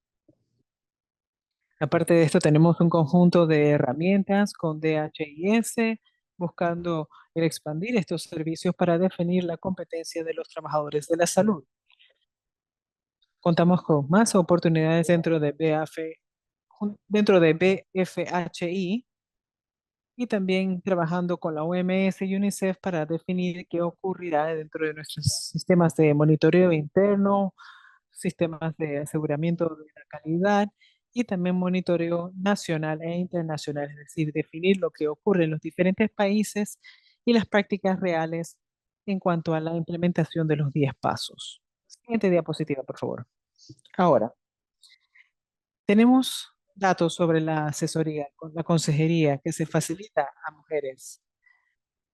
Aparte de esto, tenemos un conjunto de herramientas con DHIS buscando el expandir estos servicios para definir la competencia de los trabajadores de la salud. Contamos con más oportunidades dentro de BFHI y también trabajando con la OMS y UNICEF para definir qué ocurrirá dentro de nuestros sistemas de monitoreo interno, sistemas de aseguramiento de la calidad y también monitoreo nacional e internacional, es decir, definir lo que ocurre en los diferentes países y las prácticas reales en cuanto a la implementación de los 10 pasos. Siguiente diapositiva, por favor. Ahora, tenemos datos sobre la asesoría, la consejería que se facilita a mujeres,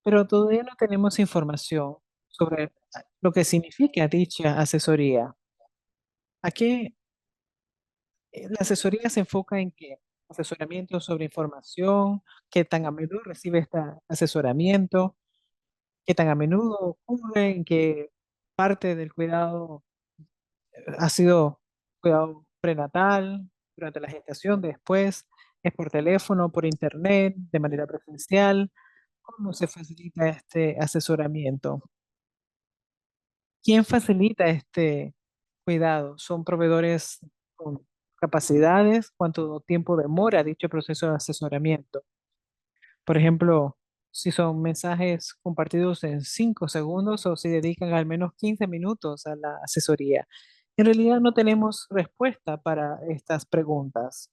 pero todavía no tenemos información sobre lo que significa dicha asesoría. ¿A qué la asesoría se enfoca en qué? Asesoramiento sobre información, qué tan a menudo recibe este asesoramiento, qué tan a menudo ocurre, en qué parte del cuidado ha sido cuidado prenatal, durante la gestación, después, es por teléfono, por internet, de manera presencial, cómo se facilita este asesoramiento. ¿Quién facilita este cuidado? ¿Son proveedores con capacidades? ¿Cuánto tiempo demora dicho proceso de asesoramiento? Por ejemplo, si son mensajes compartidos en 5 segundos o si dedican al menos 15 minutos a la asesoría. En realidad no tenemos respuesta para estas preguntas.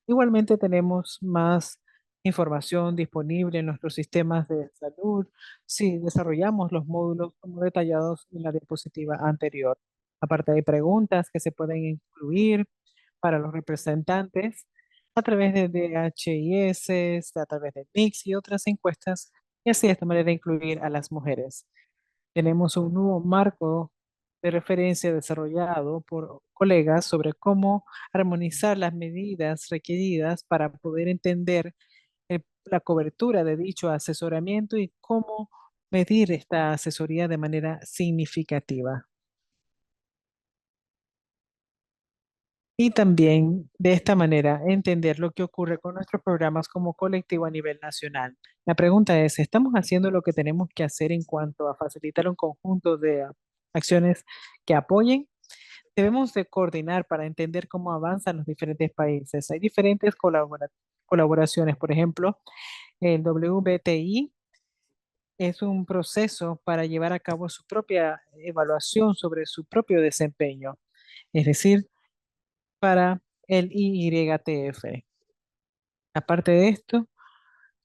Igualmente tenemos más información disponible en nuestros sistemas de salud si desarrollamos los módulos como detallados en la diapositiva anterior. Aparte hay preguntas que se pueden incluir para los representantes a través de DHIS, a través de Mix y otras encuestas, y así de esta manera incluir a las mujeres. Tenemos un nuevo marco de referencia desarrollado por colegas sobre cómo armonizar las medidas requeridas para poder entender la cobertura de dicho asesoramiento y cómo medir esta asesoría de manera significativa. Y también de esta manera entender lo que ocurre con nuestros programas como colectivo a nivel nacional. La pregunta es, ¿estamos haciendo lo que tenemos que hacer en cuanto a facilitar un conjunto de acciones que apoyen? Debemos de coordinar para entender cómo avanzan los diferentes países. Hay diferentes colaboraciones. Por ejemplo, el WBTI es un proceso para llevar a cabo su propia evaluación sobre su propio desempeño. Es decir, para el IYTF. Aparte de esto,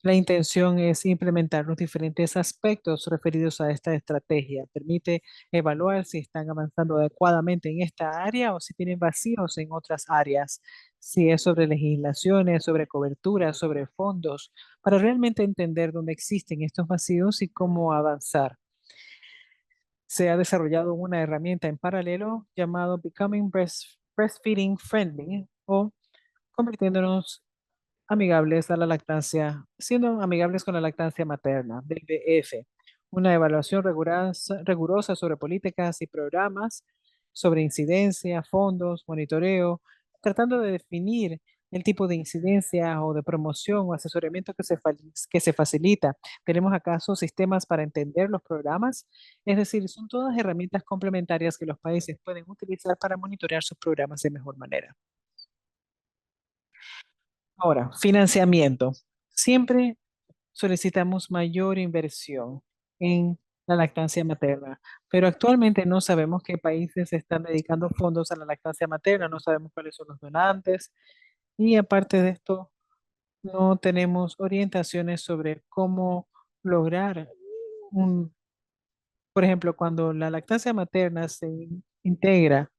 la intención es implementar los diferentes aspectos referidos a esta estrategia. Permite evaluar si están avanzando adecuadamente en esta área o si tienen vacíos en otras áreas, si es sobre legislaciones, sobre cobertura, sobre fondos, para realmente entender dónde existen estos vacíos y cómo avanzar. Se ha desarrollado una herramienta en paralelo llamado Becoming Breastfeeding Friendly o convirtiéndonos amigables a la lactancia, siendo amigables con la lactancia materna, BBF, una evaluación rigurosa sobre políticas y programas, sobre incidencia, fondos, monitoreo, tratando de definir el tipo de incidencia o de promoción o asesoramiento que se facilita. ¿Tenemos acaso sistemas para entender los programas? Es decir, son todas herramientas complementarias que los países pueden utilizar para monitorear sus programas de mejor manera. Ahora, financiamiento. Siempre solicitamos mayor inversión en la lactancia materna. Pero actualmente no sabemos qué países están dedicando fondos a la lactancia materna, no sabemos cuáles son los donantes y aparte de esto, no tenemos orientaciones sobre cómo lograr un, por ejemplo, cuando la lactancia materna se integra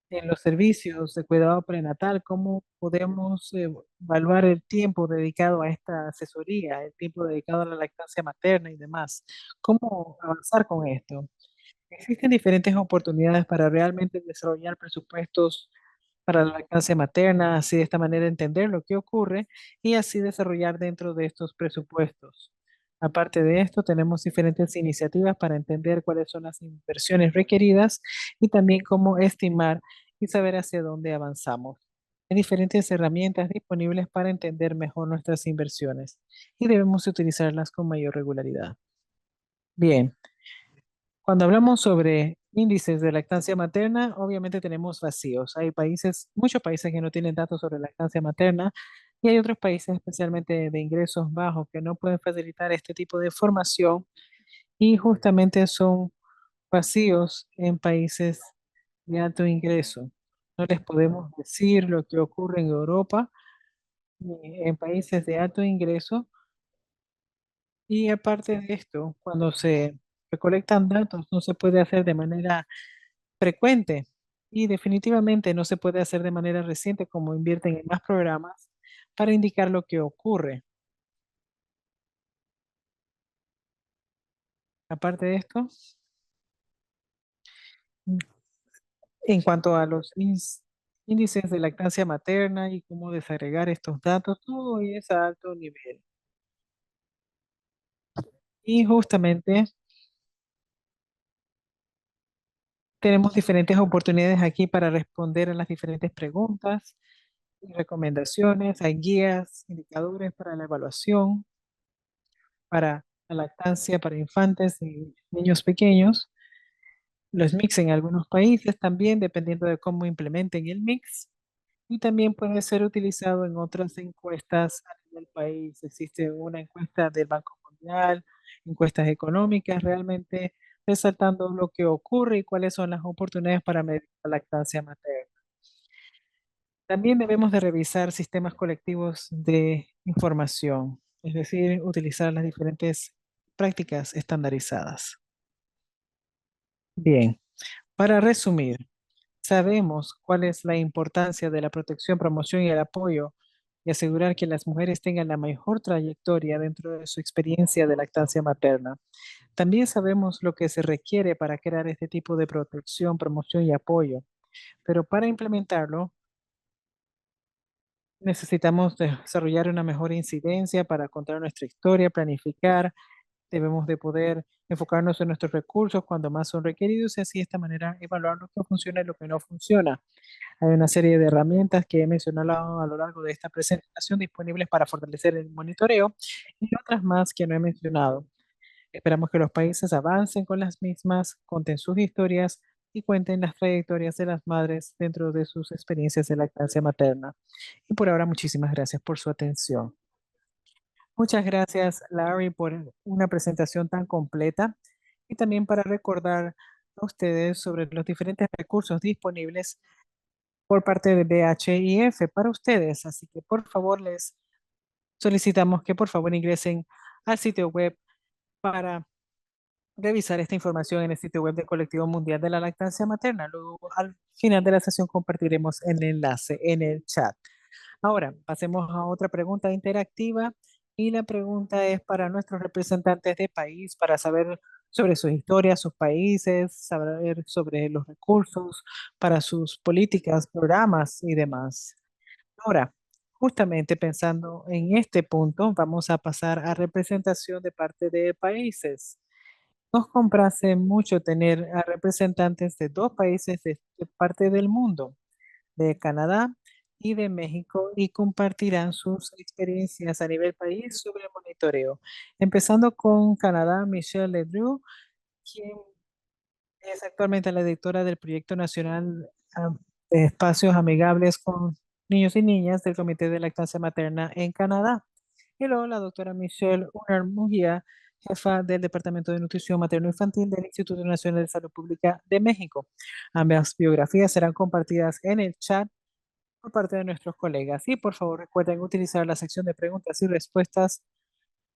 en los servicios de cuidado prenatal, cómo podemos evaluar el tiempo dedicado a esta asesoría, el tiempo dedicado a la lactancia materna y demás. ¿Cómo avanzar con esto? Existen diferentes oportunidades para realmente desarrollar presupuestos para la lactancia materna, así de esta manera entender lo que ocurre y así desarrollar dentro de estos presupuestos. Aparte de esto, tenemos diferentes iniciativas para entender cuáles son las inversiones requeridas y también cómo estimar y saber hacia dónde avanzamos. Hay diferentes herramientas disponibles para entender mejor nuestras inversiones y debemos utilizarlas con mayor regularidad. Bien, cuando hablamos sobre índices de lactancia materna, obviamente tenemos vacíos. Hay países, muchos países que no tienen datos sobre lactancia materna y hay otros países, especialmente de ingresos bajos, que no pueden facilitar este tipo de información y justamente son vacíos en países de alto ingreso. No les podemos decir lo que ocurre en Europa, ni en países de alto ingreso. Y aparte de esto, cuando se recolectan datos, no se puede hacer de manera frecuente y definitivamente no se puede hacer de manera reciente como invierten en más programas para indicar lo que ocurre. Aparte de esto, mm, en cuanto a los índices de lactancia materna y cómo desagregar estos datos, todo es a alto nivel. Y justamente tenemos diferentes oportunidades aquí para responder a las diferentes preguntas y recomendaciones. Hay guías, indicadores para la evaluación, para la lactancia para infantes y niños pequeños. Los mix en algunos países también, dependiendo de cómo implementen el mix. Y también puede ser utilizado en otras encuestas a nivel país. Existe una encuesta del Banco Mundial, encuestas económicas, realmente resaltando lo que ocurre y cuáles son las oportunidades para medir la lactancia materna. También debemos de revisar sistemas colectivos de información, es decir, utilizar las diferentes prácticas estandarizadas. Bien, para resumir, sabemos cuál es la importancia de la protección, promoción y el apoyo y asegurar que las mujeres tengan la mejor trayectoria dentro de su experiencia de lactancia materna. También sabemos lo que se requiere para crear este tipo de protección, promoción y apoyo, pero para implementarlo necesitamos desarrollar una mejor incidencia para contar nuestra historia, planificar. Debemos de poder enfocarnos en nuestros recursos cuando más son requeridos y así de esta manera evaluar lo que funciona y lo que no funciona. Hay una serie de herramientas que he mencionado a lo largo de esta presentación disponibles para fortalecer el monitoreo y otras más que no he mencionado. Esperamos que los países avancen con las mismas, conten sus historias y cuenten las trayectorias de las madres dentro de sus experiencias de lactancia materna. Y por ahora, muchísimas gracias por su atención. Muchas gracias, Larry, por una presentación tan completa y también para recordar a ustedes sobre los diferentes recursos disponibles por parte de BHIF para ustedes. Así que por favor les solicitamos que por favor ingresen al sitio web para revisar esta información en el sitio web del Colectivo Mundial de la Lactancia Materna. Luego al final de la sesión compartiremos el enlace en el chat. Ahora pasemos a otra pregunta interactiva y la pregunta es para nuestros representantes de país para saber sobre sus historias, sus países, saber sobre los recursos para sus políticas, programas y demás. Ahora, justamente pensando en este punto, vamos a pasar a representación de parte de países. Nos complace mucho tener a representantes de dos países de parte del mundo, de Canadá y de México, y compartirán sus experiencias a nivel país sobre el monitoreo. Empezando con Canadá, Michelle Ledru, quien es actualmente la directora del Proyecto Nacional de Espacios Amigables con Niños y Niñas del Comité de Lactancia Materna en Canadá. Y luego la doctora Michelle Unar Mujía, jefa del Departamento de Nutrición Materno-Infantil del Instituto Nacional de Salud Pública de México. Ambas biografías serán compartidas en el chat por parte de nuestros colegas. Y por favor recuerden utilizar la sección de preguntas y respuestas,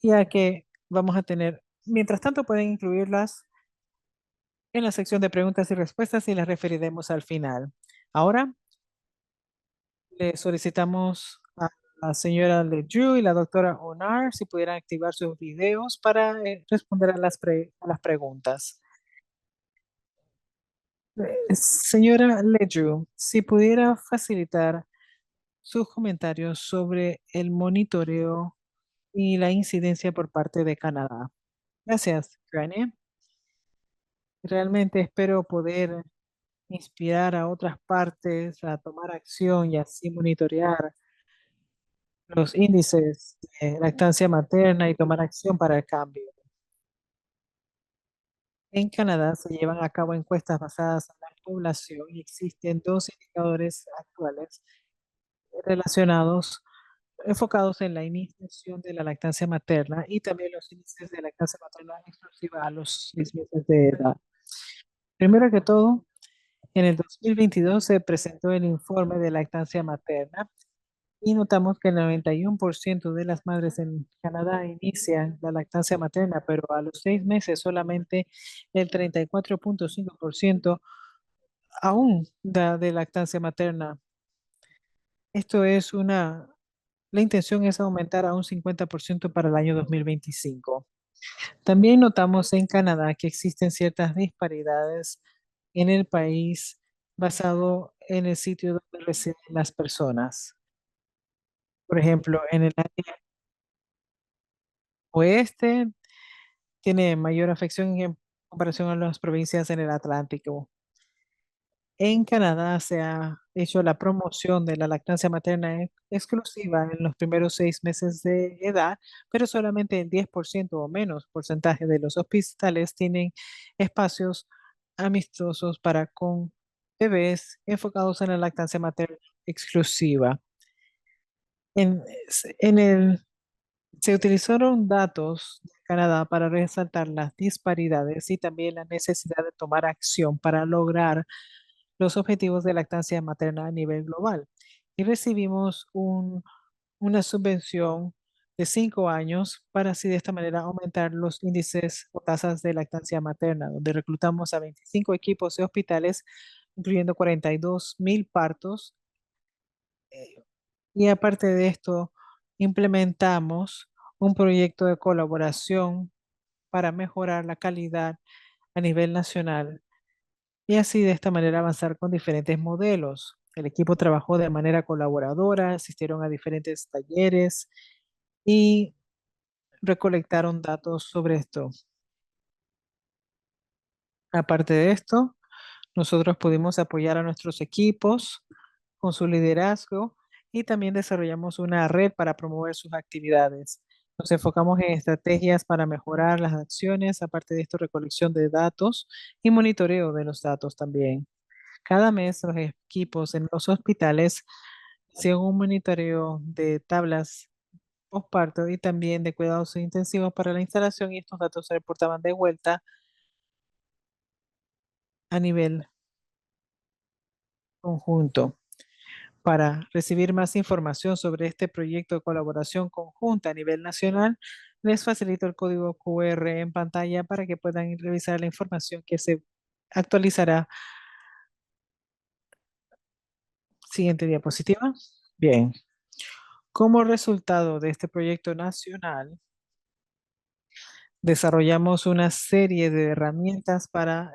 ya que vamos a tener, mientras tanto pueden incluirlas en la sección de preguntas y respuestas y las referiremos al final. Ahora le solicitamos a la señora Ledoux y la doctora Onar si pudieran activar sus videos para responder a a las preguntas. Señora Ledoux, si pudiera facilitar sus comentarios sobre el monitoreo y la incidencia por parte de Canadá. Gracias, Grania. Realmente espero poder inspirar a otras partes a tomar acción y así monitorear los índices de lactancia materna y tomar acción para el cambio. En Canadá se llevan a cabo encuestas basadas en la población y existen dos indicadores actuales relacionados, enfocados en la iniciación de la lactancia materna y también los índices de lactancia materna exclusiva a los 6 meses de edad. Primero que todo, en el 2022 se presentó el informe de lactancia materna y notamos que el 91% de las madres en Canadá inician la lactancia materna, pero a los 6 meses solamente el 34,5% aún da de lactancia materna. Esto es la intención es aumentar a un 50% para el año 2025. También notamos en Canadá que existen ciertas disparidades en el país basado en el sitio donde residen las personas. Por ejemplo, en el área oeste tiene mayor afección en comparación a las provincias en el Atlántico. En Canadá se ha hecho la promoción de la lactancia materna exclusiva en los primeros 6 meses de edad, pero solamente el 10% o menos porcentaje de los hospitales tienen espacios amistosos para con bebés enfocados en la lactancia materna exclusiva. En, en el Se utilizaron datos de Canadá para resaltar las disparidades y también la necesidad de tomar acción para lograr los objetivos de lactancia materna a nivel global. Y recibimos una subvención de 5 años para así de esta manera aumentar los índices o tasas de lactancia materna, donde reclutamos a 25 equipos de hospitales, incluyendo 42,000 partos. Y aparte de esto, implementamos un proyecto de colaboración para mejorar la calidad a nivel nacional y así de esta manera avanzar con diferentes modelos. El equipo trabajó de manera colaboradora, asistieron a diferentes talleres y recolectaron datos sobre esto. Aparte de esto, nosotros pudimos apoyar a nuestros equipos con su liderazgo y también desarrollamos una red para promover sus actividades. Nos enfocamos en estrategias para mejorar las acciones, aparte de esto, recolección de datos y monitoreo de los datos también. Cada mes los equipos en los hospitales hacían un monitoreo de tablas postparto y también de cuidados intensivos para la instalación y estos datos se reportaban de vuelta a nivel conjunto. Para recibir más información sobre este proyecto de colaboración conjunta a nivel nacional, les facilito el código QR en pantalla para que puedan revisar la información que se actualizará. Siguiente diapositiva. Bien. Como resultado de este proyecto nacional, desarrollamos una serie de herramientas para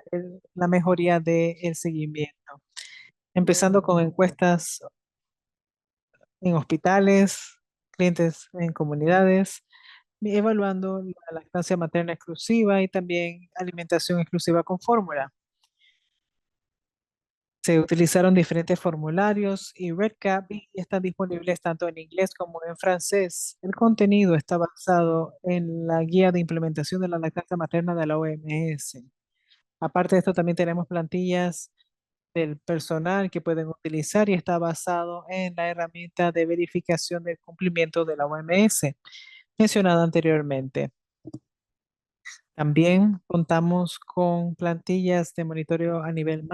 la mejoría del seguimiento, empezando con encuestas en hospitales, clientes en comunidades, evaluando la lactancia materna exclusiva y también alimentación exclusiva con fórmula. Se utilizaron diferentes formularios y REDCap y están disponibles tanto en inglés como en francés. El contenido está basado en la guía de implementación de la lactancia materna de la OMS. Aparte de esto, también tenemos plantillas del personal que pueden utilizar y está basado en la herramienta de verificación del cumplimiento de la OMS mencionada anteriormente. También contamos con plantillas de monitoreo a nivel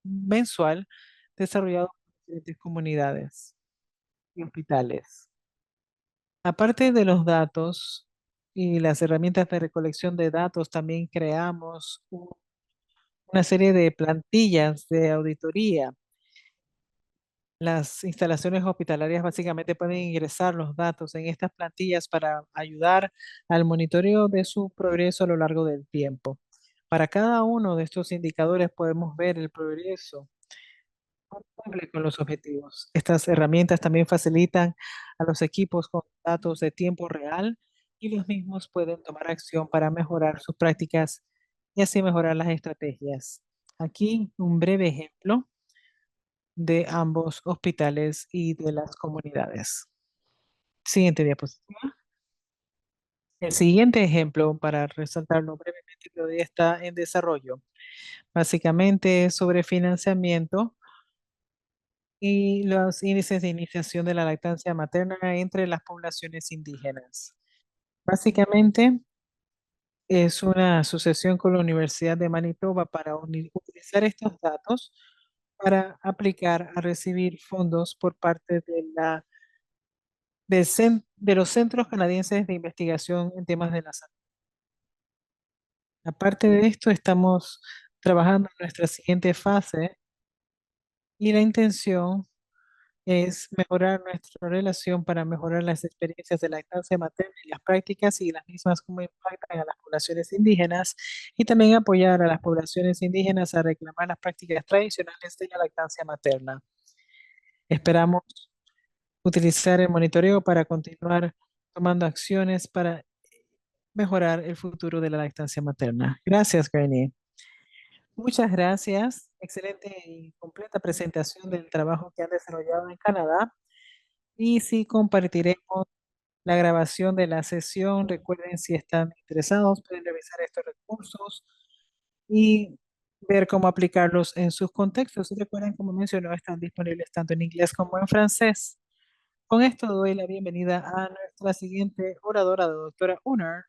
mensual desarrollado por diferentes comunidades y hospitales. Aparte de los datos y las herramientas de recolección de datos, también creamos una serie de plantillas de auditoría. Las instalaciones hospitalarias básicamente pueden ingresar los datos en estas plantillas para ayudar al monitoreo de su progreso a lo largo del tiempo. Para cada uno de estos indicadores podemos ver el progreso cumple con los objetivos. Estas herramientas también facilitan a los equipos con datos de tiempo real y los mismos pueden tomar acción para mejorar sus prácticas y así mejorar las estrategias. Aquí un breve ejemplo de ambos hospitales y de las comunidades. Siguiente diapositiva. El siguiente ejemplo, para resaltarlo brevemente, todavía está en desarrollo. Básicamente es sobre financiamiento y los índices de iniciación de la lactancia materna entre las poblaciones indígenas. Básicamente es una asociación con la Universidad de Manitoba para utilizar estos datos para aplicar a recibir fondos por parte de los Centros Canadienses de Investigación en temas de la salud. Aparte de esto, estamos trabajando en nuestra siguiente fase y la intención es mejorar nuestra relación para mejorar las experiencias de lactancia materna y las prácticas y las mismas cómo impactan a las poblaciones indígenas y también apoyar a las poblaciones indígenas a reclamar las prácticas tradicionales de la lactancia materna. Esperamos utilizar el monitoreo para continuar tomando acciones para mejorar el futuro de la lactancia materna. Gracias, Granny. Muchas gracias. Excelente y completa presentación del trabajo que han desarrollado en Canadá. Y sí, compartiremos la grabación de la sesión. Recuerden, si están interesados, pueden revisar estos recursos y ver cómo aplicarlos en sus contextos. Y recuerden, como mencionó, están disponibles tanto en inglés como en francés. Con esto doy la bienvenida a nuestra siguiente oradora, la doctora Uner,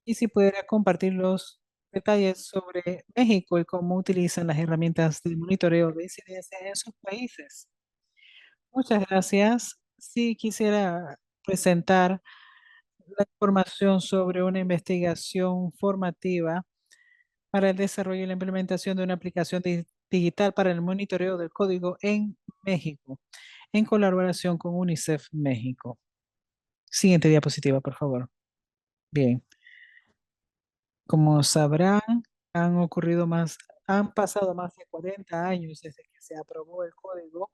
y si pudiera compartir los detalles sobre México y cómo utilizan las herramientas de monitoreo de incidencia en sus países. Muchas gracias. Sí, quisiera presentar la información sobre una investigación formativa para el desarrollo y la implementación de una aplicación digital para el monitoreo del código en México, en colaboración con UNICEF México. Siguiente diapositiva, por favor. Bien, como sabrán, han pasado más de 40 años desde que se aprobó el código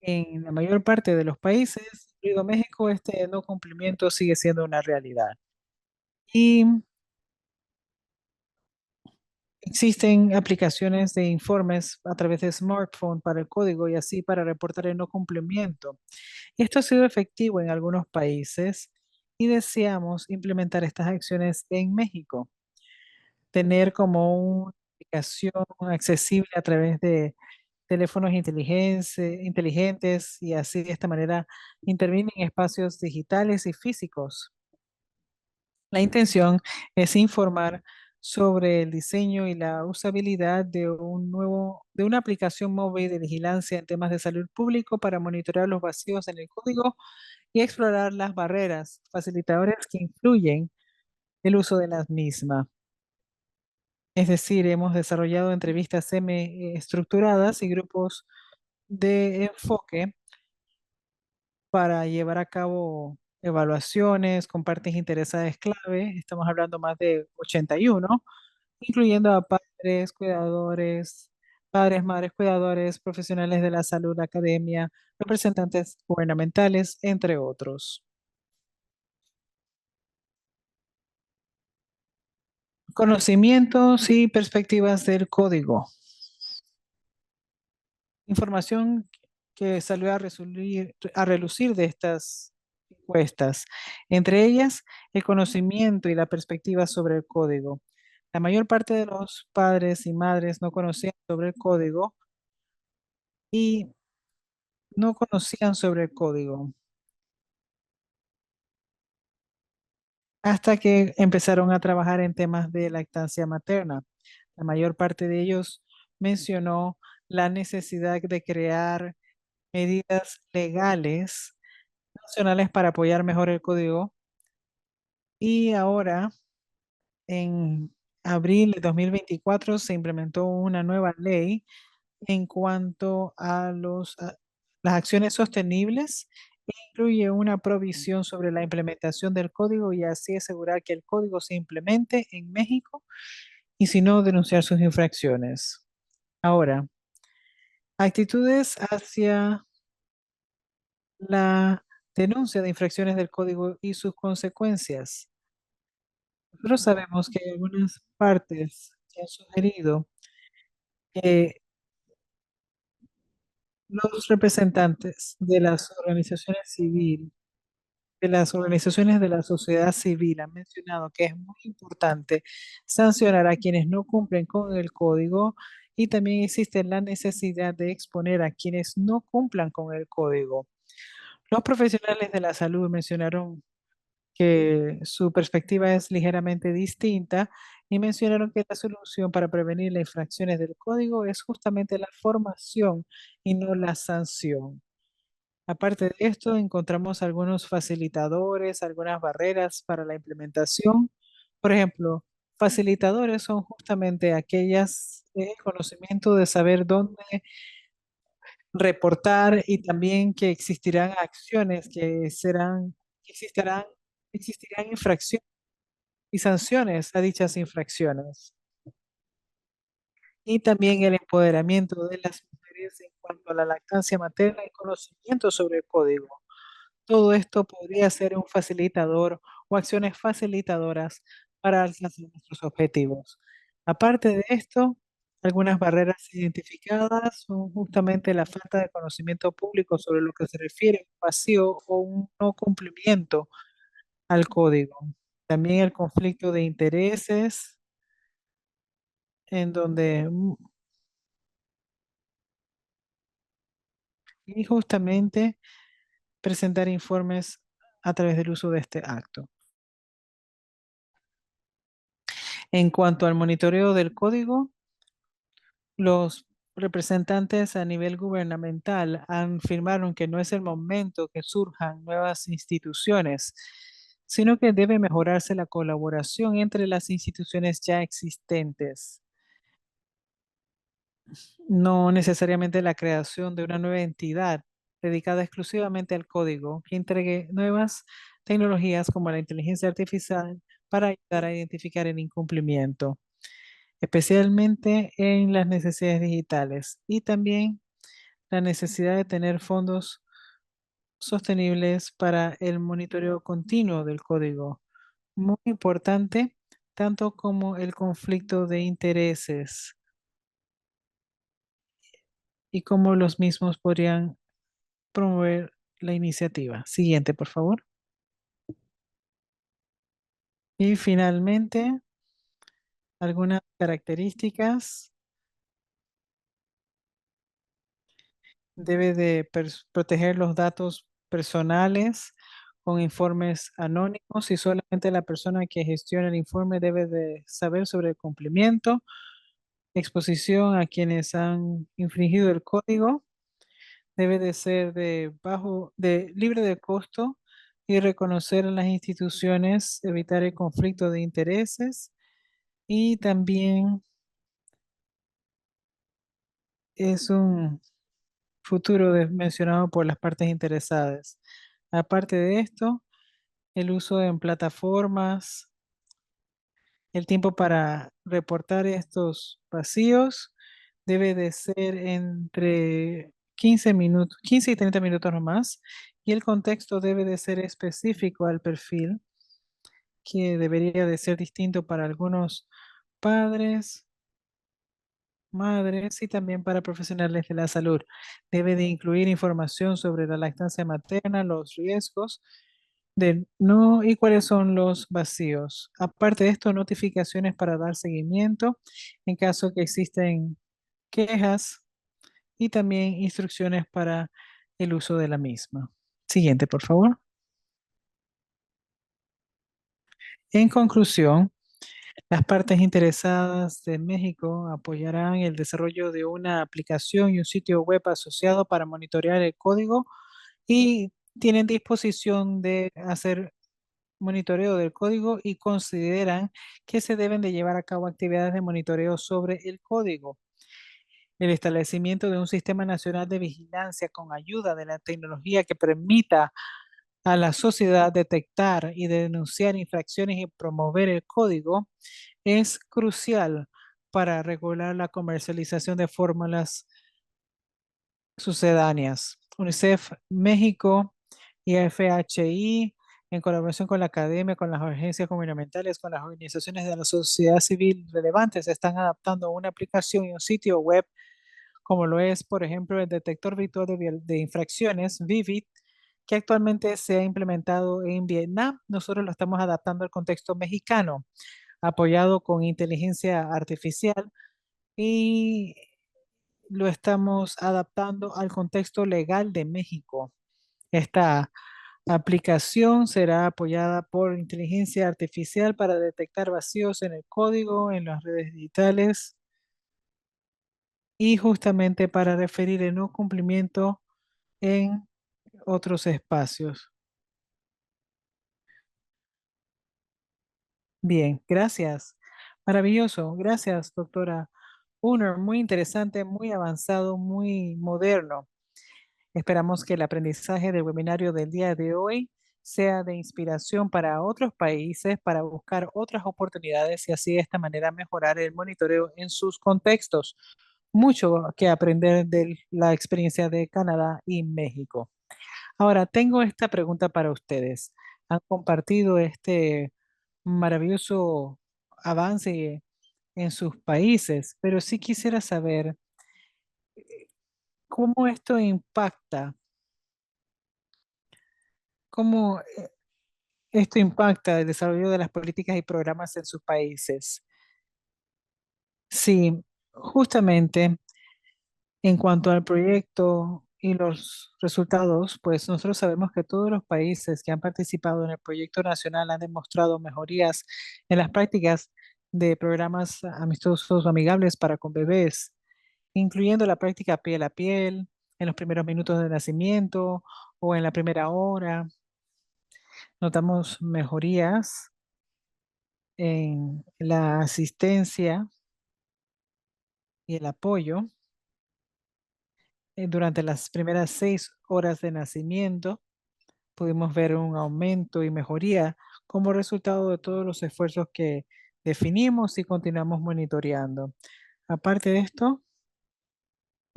en la mayor parte de los países, incluido México. Este no cumplimiento sigue siendo una realidad. Y existen aplicaciones de informes a través de smartphone para el código y así para reportar el no cumplimiento. Esto ha sido efectivo en algunos países y deseamos implementar estas acciones en México. Tener como una aplicación accesible a través de teléfonos inteligentes y así de esta manera intervienen en espacios digitales y físicos. La intención es informar sobre el diseño y la usabilidad de una aplicación móvil de vigilancia en temas de salud público para monitorear los vacíos en el código y explorar las barreras facilitadores que influyen el uso de las mismas. Es decir, hemos desarrollado entrevistas semi-estructuradas y grupos de enfoque para llevar a cabo evaluaciones con partes interesadas clave. Estamos hablando más de 81, incluyendo a padres, cuidadores, padres, madres, cuidadores, profesionales de la salud, academia, representantes gubernamentales, entre otros. Conocimientos y perspectivas del código. Información que salió a relucir de estas encuestas, entre ellas el conocimiento y la perspectiva sobre el código. La mayor parte de los padres y madres no conocían sobre el código y no conocían sobre el código. hasta que empezaron a trabajar en temas de lactancia materna. La mayor parte de ellos mencionó la necesidad de crear medidas legales nacionales para apoyar mejor el código. Y ahora, en abril de 2024, se implementó una nueva ley en cuanto a las acciones sostenibles. Incluye una provisión sobre la implementación del código y así asegurar que el código se implemente en México y si no, denunciar sus infracciones. Ahora, actitudes hacia la denuncia de infracciones del código y sus consecuencias. Nosotros sabemos que hay algunas partes que han sugerido que los representantes de las organizaciones de la sociedad civil han mencionado que es muy importante sancionar a quienes no cumplen con el código y también existe la necesidad de exponer a quienes no cumplan con el código. Los profesionales de la salud mencionaron que su perspectiva es ligeramente distinta y mencionaron que la solución para prevenir las infracciones del código es justamente la formación y no la sanción. Aparte de esto, encontramos algunos facilitadores, algunas barreras para la implementación. Por ejemplo, facilitadores son justamente aquellas conocimiento de saber dónde reportar y también que existirán acciones existirán infracciones y sanciones a dichas infracciones. Y también el empoderamiento de las mujeres en cuanto a la lactancia materna y conocimiento sobre el código. Todo esto podría ser un facilitador o acciones facilitadoras para alcanzar nuestros objetivos. Aparte de esto, algunas barreras identificadas son justamente la falta de conocimiento público sobre lo que se refiere a un vacío o un no cumplimiento al código. También el conflicto de intereses, en donde y justamente presentar informes a través del uso de este acto. En cuanto al monitoreo del código, los representantes a nivel gubernamental afirmaron que no es el momento que surjan nuevas instituciones, sino que debe mejorarse la colaboración entre las instituciones ya existentes, no necesariamente la creación de una nueva entidad dedicada exclusivamente al código que entregue nuevas tecnologías como la inteligencia artificial para ayudar a identificar el incumplimiento, especialmente en las necesidades digitales y también la necesidad de tener fondos sostenibles para el monitoreo continuo del código. Muy importante, tanto como el conflicto de intereses y cómo los mismos podrían promover la iniciativa. Siguiente, por favor. Y finalmente, algunas características. Debe de proteger los datos personales con informes anónimos y solamente la persona que gestiona el informe debe de saber sobre el cumplimiento, exposición a quienes han infringido el código, debe de ser libre de costo y reconocer en las instituciones, evitar el conflicto de intereses y también es un futuro mencionado por las partes interesadas. Aparte de esto, el uso en plataformas, el tiempo para reportar estos vacíos debe de ser entre 15 minutos, 15 y 30 minutos nomás, y el contexto debe de ser específico al perfil, que debería de ser distinto para algunos padres, madres y también para profesionales de la salud. Debe de incluir información sobre la lactancia materna, los riesgos de no y cuáles son los vacíos. Aparte de esto, notificaciones para dar seguimiento en caso que existen quejas y también instrucciones para el uso de la misma. Siguiente, por favor. En conclusión, las partes interesadas de México apoyarán el desarrollo de una aplicación y un sitio web asociado para monitorear el código y tienen disposición de hacer monitoreo del código y consideran que se deben de llevar a cabo actividades de monitoreo sobre el código. El establecimiento de un sistema nacional de vigilancia con ayuda de la tecnología que permita a la sociedad detectar y denunciar infracciones y promover el código es crucial para regular la comercialización de fórmulas sucedáneas. UNICEF México y FHI, en colaboración con la academia, con las agencias gubernamentales, con las organizaciones de la sociedad civil relevantes, están adaptando una aplicación y un sitio web, como lo es, por ejemplo, el detector virtual de infracciones, VIVID, que actualmente se ha implementado en Vietnam. Nosotros lo estamos adaptando al contexto mexicano, apoyado con inteligencia artificial y lo estamos adaptando al contexto legal de México. Esta aplicación será apoyada por inteligencia artificial para detectar vacíos en el código, en las redes digitales y justamente para referir el no cumplimiento en otros espacios. Bien, gracias. Maravilloso. Gracias, doctora Uner. Muy interesante, muy avanzado, muy moderno. Esperamos que el aprendizaje del webinario del día de hoy sea de inspiración para otros países para buscar otras oportunidades y así de esta manera mejorar el monitoreo en sus contextos. Mucho que aprender de la experiencia de Canadá y México. Ahora, tengo esta pregunta para ustedes. Han compartido este maravilloso avance en sus países, pero sí quisiera saber cómo esto impacta, cómo esto impacta el desarrollo de las políticas y programas en sus países. Sí, justamente en cuanto al proyecto y los resultados, pues nosotros sabemos que todos los países que han participado en el proyecto nacional han demostrado mejorías en las prácticas de programas amistosos o amigables para con bebés, incluyendo la práctica piel a piel, en los primeros minutos de nacimiento o en la primera hora. Notamos mejorías en la asistencia y el apoyo durante las primeras 6 horas de nacimiento. Pudimos ver un aumento y mejoría como resultado de todos los esfuerzos que definimos y continuamos monitoreando. Aparte de esto,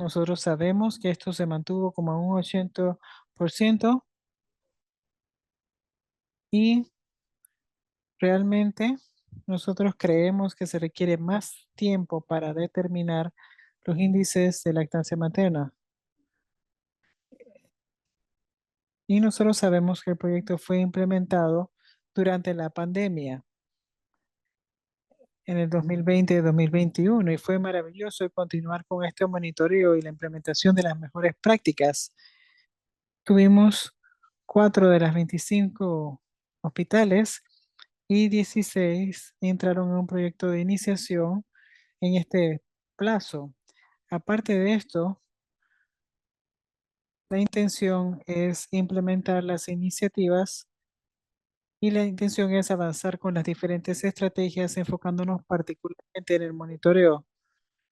nosotros sabemos que esto se mantuvo como a un 80% y realmente nosotros creemos que se requiere más tiempo para determinar los índices de lactancia materna. Y nosotros sabemos que el proyecto fue implementado durante la pandemia en el 2020 y 2021 y fue maravilloso continuar con este monitoreo y la implementación de las mejores prácticas. Tuvimos 4 de las 25 hospitales y 16 entraron en un proyecto de iniciación en este plazo. Aparte de esto, la intención es implementar las iniciativas y la intención es avanzar con las diferentes estrategias enfocándonos particularmente en el monitoreo.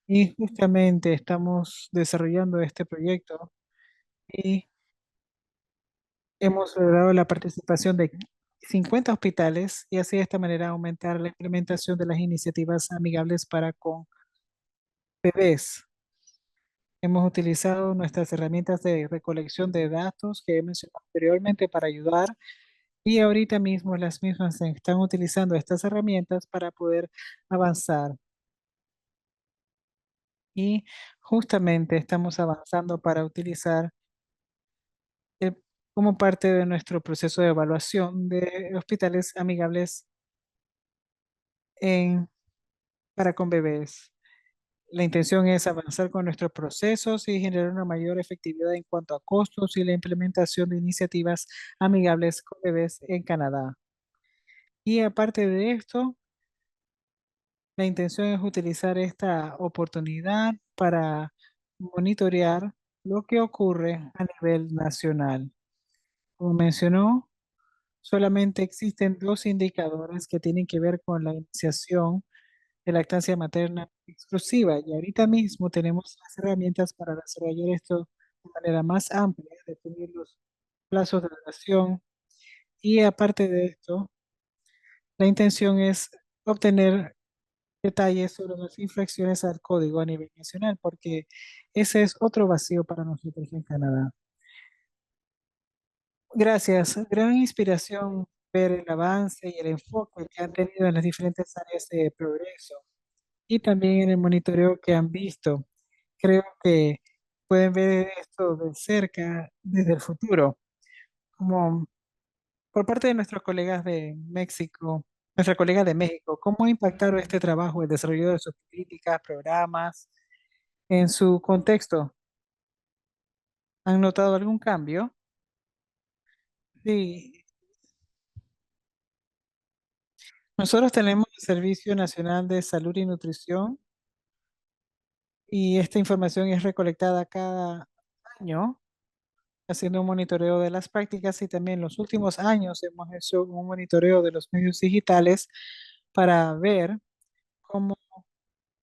Y justamente estamos desarrollando este proyecto y hemos logrado la participación de 50 hospitales y así de esta manera aumentar la implementación de las iniciativas amigables para con bebés. Hemos utilizado nuestras herramientas de recolección de datos que he mencionado anteriormente para ayudar y ahorita mismo las mismas están utilizando estas herramientas para poder avanzar. Y justamente estamos avanzando para utilizar eh, como parte de nuestro proceso de evaluación de hospitales amigables en, para con bebés. La intención es avanzar con nuestros procesos y generar una mayor efectividad en cuanto a costos y la implementación de iniciativas amigables con bebés en Canadá. Y aparte de esto, la intención es utilizar esta oportunidad para monitorear lo que ocurre a nivel nacional. Como mencionó, solamente existen dos indicadores que tienen que ver con la iniciación de lactancia materna exclusiva y ahorita mismo tenemos las herramientas para desarrollar esto de manera más amplia, definir los plazos de duración y aparte de esto, la intención es obtener detalles sobre las infracciones al código a nivel nacional, porque ese es otro vacío para nosotros en Canadá. Gracias, gran inspiración ver el avance y el enfoque que han tenido en las diferentes áreas de progreso y también en el monitoreo que han visto. Creo que pueden ver esto de cerca desde el futuro, como por parte de nuestros colegas de México, nuestra colega de México, ¿cómo ha impactado este trabajo, el desarrollo de sus políticas, programas, en su contexto? ¿Han notado algún cambio? Sí, nosotros tenemos el Servicio Nacional de Salud y Nutrición y esta información es recolectada cada año haciendo un monitoreo de las prácticas y también en los últimos años hemos hecho un monitoreo de los medios digitales para ver cómo,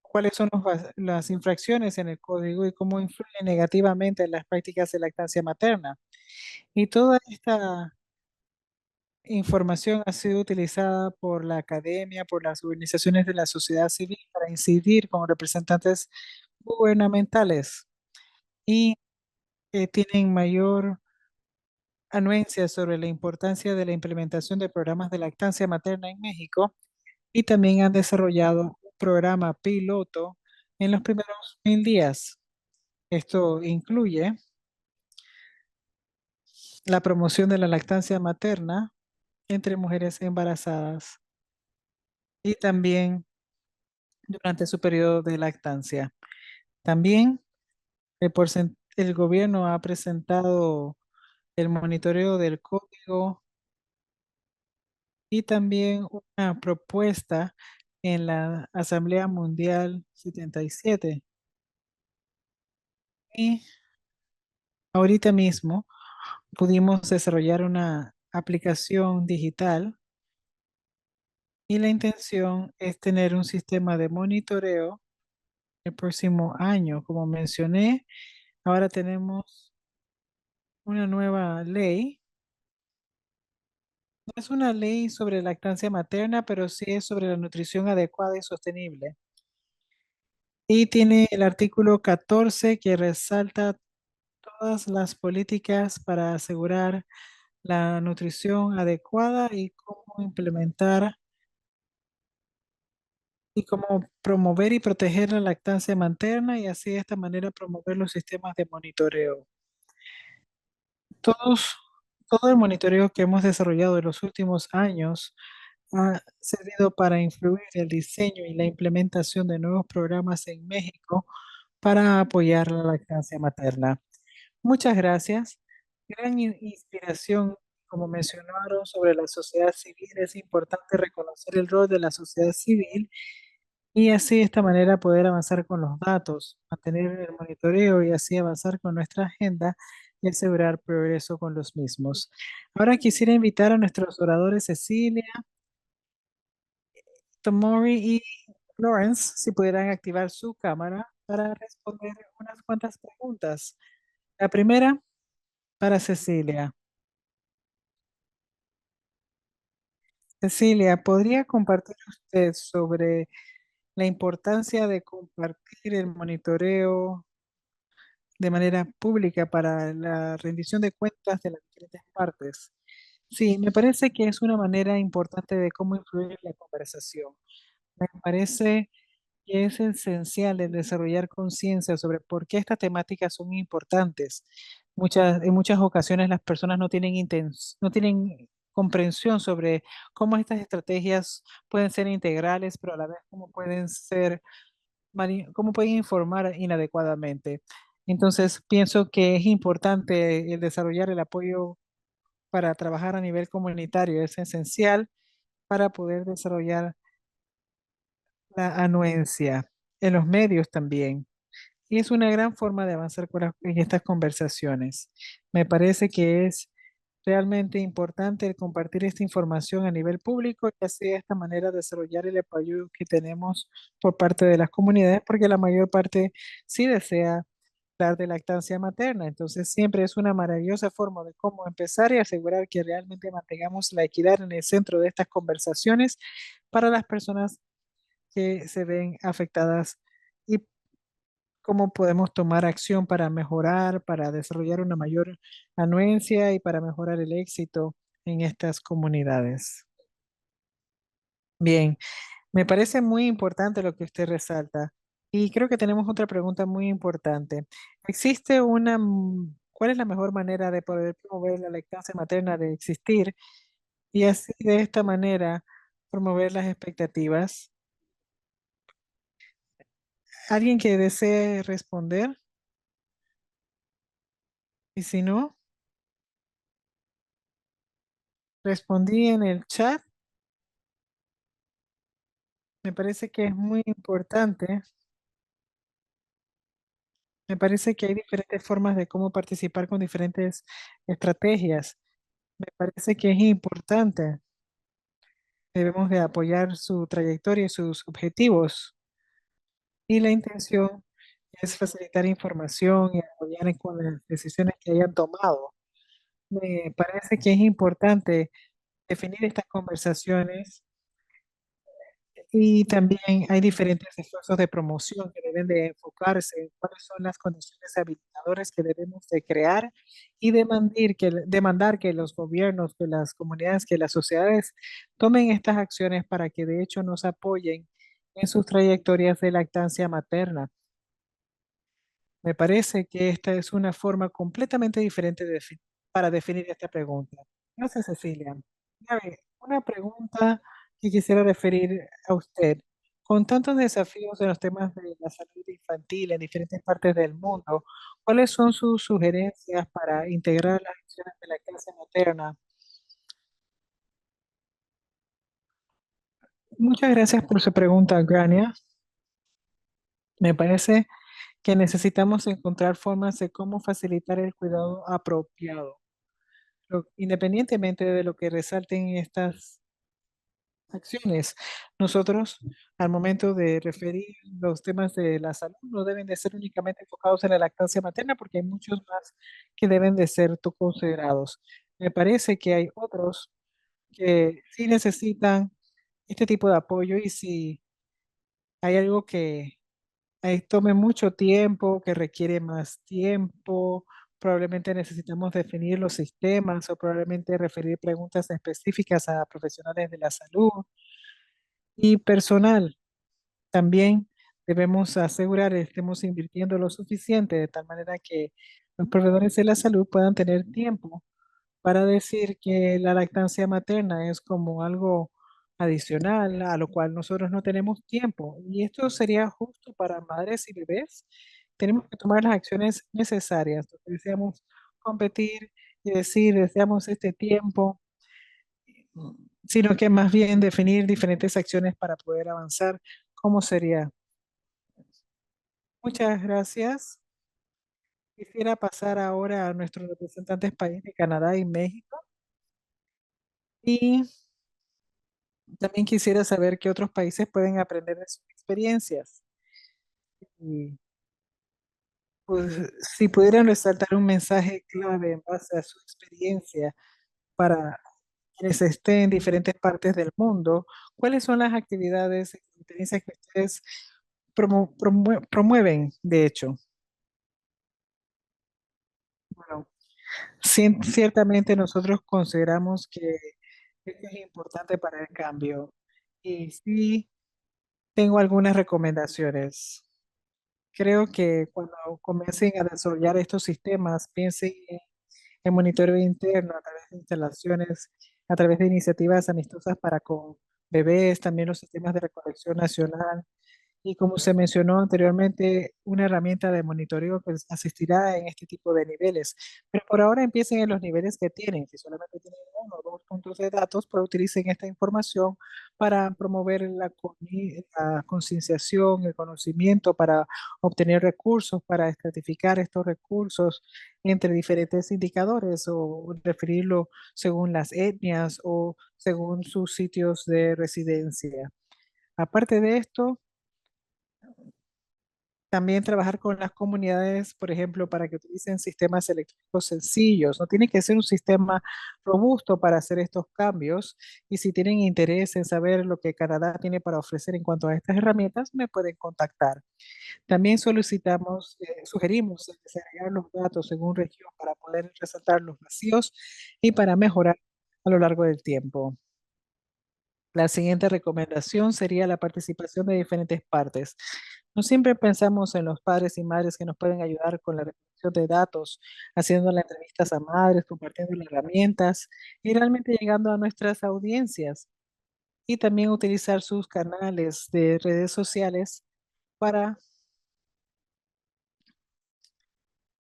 cuáles son las infracciones en el código y cómo influyen negativamente en las prácticas de lactancia materna. Y toda esta información ha sido utilizada por la academia, por las organizaciones de la sociedad civil para incidir con representantes gubernamentales y tienen mayor anuencia sobre la importancia de la implementación de programas de lactancia materna en México y también han desarrollado un programa piloto en los primeros 1000 días. Esto incluye la promoción de la lactancia materna entre mujeres embarazadas y también durante su periodo de lactancia. También el gobierno ha presentado el monitoreo del código y también una propuesta en la Asamblea Mundial 77. Y ahorita mismo pudimos desarrollar una aplicación digital y la intención es tener un sistema de monitoreo el próximo año. Como mencioné, ahora tenemos una nueva ley. No es una ley sobre lactancia materna, pero sí es sobre la nutrición adecuada y sostenible. Y tiene el artículo 14 que resalta todas las políticas para asegurar la nutrición adecuada y cómo implementar y cómo promover y proteger la lactancia materna y así de esta manera promover los sistemas de monitoreo. Todos, todo el monitoreo que hemos desarrollado en los últimos años ha servido para influir el diseño y la implementación de nuevos programas en México para apoyar la lactancia materna. Muchas gracias. Gran inspiración, como mencionaron, sobre la sociedad civil. Es importante reconocer el rol de la sociedad civil y así de esta manera poder avanzar con los datos, mantener el monitoreo y así avanzar con nuestra agenda y asegurar progreso con los mismos. Ahora quisiera invitar a nuestros oradores Cecilia, Tomori y Lawrence, si pudieran activar su cámara para responder unas cuantas preguntas. La primera para Cecilia. Cecilia, ¿podría compartir usted sobre la importancia de compartir el monitoreo de manera pública para la rendición de cuentas de las diferentes partes? Sí, me parece que es una manera importante de cómo influir en la conversación. Me parece que es esencial el desarrollar conciencia sobre por qué estas temáticas son importantes. En muchas ocasiones las personas no tienen comprensión sobre cómo estas estrategias pueden ser integrales, pero a la vez cómo pueden ser, cómo pueden informar inadecuadamente. Entonces, pienso que es importante el desarrollar el apoyo para trabajar a nivel comunitario. Es esencial para poder desarrollar la anuencia en los medios también. Y es una gran forma de avanzar en estas conversaciones. Me parece que es realmente importante el compartir esta información a nivel público y así de esta manera desarrollar el apoyo que tenemos por parte de las comunidades, porque la mayor parte sí desea dar de lactancia materna. Entonces siempre es una maravillosa forma de cómo empezar y asegurar que realmente mantengamos la equidad en el centro de estas conversaciones para las personas que se ven afectadas y cómo podemos tomar acción para mejorar, para desarrollar una mayor anuencia y para mejorar el éxito en estas comunidades. Bien, me parece muy importante lo que usted resalta y creo que tenemos otra pregunta muy importante. ¿Existe cuál es la mejor manera de poder promover la lactancia materna de existir y así de esta manera promover las expectativas? ¿Alguien que desee responder? Y si no, respondí en el chat. Me parece que es muy importante. Me parece que hay diferentes formas de cómo participar con diferentes estrategias. Me parece que es importante. Debemos de apoyar su trayectoria y sus objetivos. Y la intención es facilitar información y apoyar con las decisiones que hayan tomado. Me parece que es importante definir estas conversaciones. Y también hay diferentes esfuerzos de promoción que deben de enfocarse en cuáles son las condiciones habilitadoras que debemos de crear y demandar que los gobiernos, que las comunidades, que las sociedades tomen estas acciones para que de hecho nos apoyen en sus trayectorias de lactancia materna. Me parece que esta es una forma completamente diferente para definir esta pregunta. No sé, Cecilia. A ver, una pregunta que quisiera referir a usted. Con tantos desafíos en los temas de la salud infantil en diferentes partes del mundo, ¿cuáles son sus sugerencias para integrar las acciones de la lactancia materna? Muchas gracias por su pregunta, Grania. Me parece que necesitamos encontrar formas de cómo facilitar el cuidado apropiado. Independientemente de lo que resalten estas acciones. Nosotros, al momento de referir los temas de la salud, no deben de ser únicamente enfocados en la lactancia materna, porque hay muchos más que deben de ser considerados. Me parece que hay otros que sí necesitan este tipo de apoyo y si hay algo que tome mucho tiempo, que requiere más tiempo, probablemente necesitamos definir los sistemas o probablemente referir preguntas específicas a profesionales de la salud y personal. También debemos asegurar que estemos invirtiendo lo suficiente de tal manera que los proveedores de la salud puedan tener tiempo para decir que la lactancia materna es como algo adicional a lo cual nosotros no tenemos tiempo. Y esto sería justo para madres y bebés. Tenemos que tomar las acciones necesarias. Deseamos competir y decir, deseamos este tiempo, sino que más bien definir diferentes acciones para poder avanzar. ¿Cómo sería? Muchas gracias. Quisiera pasar ahora a nuestros representantes país de Canadá y México. Y también quisiera saber qué otros países pueden aprender de sus experiencias. Y pues, si pudieran resaltar un mensaje clave en base a su experiencia para quienes estén en diferentes partes del mundo, ¿cuáles son las actividades y experiencias que ustedes promueven, de hecho? Bueno, ciertamente nosotros consideramos que esto es importante para el cambio. Y sí, tengo algunas recomendaciones. Creo que cuando comiencen a desarrollar estos sistemas, piensen en monitoreo interno a través de instalaciones, a través de iniciativas amistosas para con bebés, también los sistemas de recolección nacional y como se mencionó anteriormente, una herramienta de monitoreo que asistirá en este tipo de niveles. Pero por ahora empiecen en los niveles que tienen. Si solamente tienen uno o dos puntos de datos, pues utilicen esta información para promover la concienciación, el conocimiento, para obtener recursos, para estratificar estos recursos entre diferentes indicadores o referirlo según las etnias o según sus sitios de residencia. Aparte de esto, también trabajar con las comunidades, por ejemplo, para que utilicen sistemas eléctricos sencillos. No tiene que ser un sistema robusto para hacer estos cambios. Y si tienen interés en saber lo que Canadá tiene para ofrecer en cuanto a estas herramientas, me pueden contactar. También sugerimos desagregar los datos según región para poder resaltar los vacíos y para mejorar a lo largo del tiempo. La siguiente recomendación sería la participación de diferentes partes. No siempre pensamos en los padres y madres que nos pueden ayudar con la recolección de datos, haciendo las entrevistas a madres, compartiendo las herramientas y realmente llegando a nuestras audiencias. Y también utilizar sus canales de redes sociales para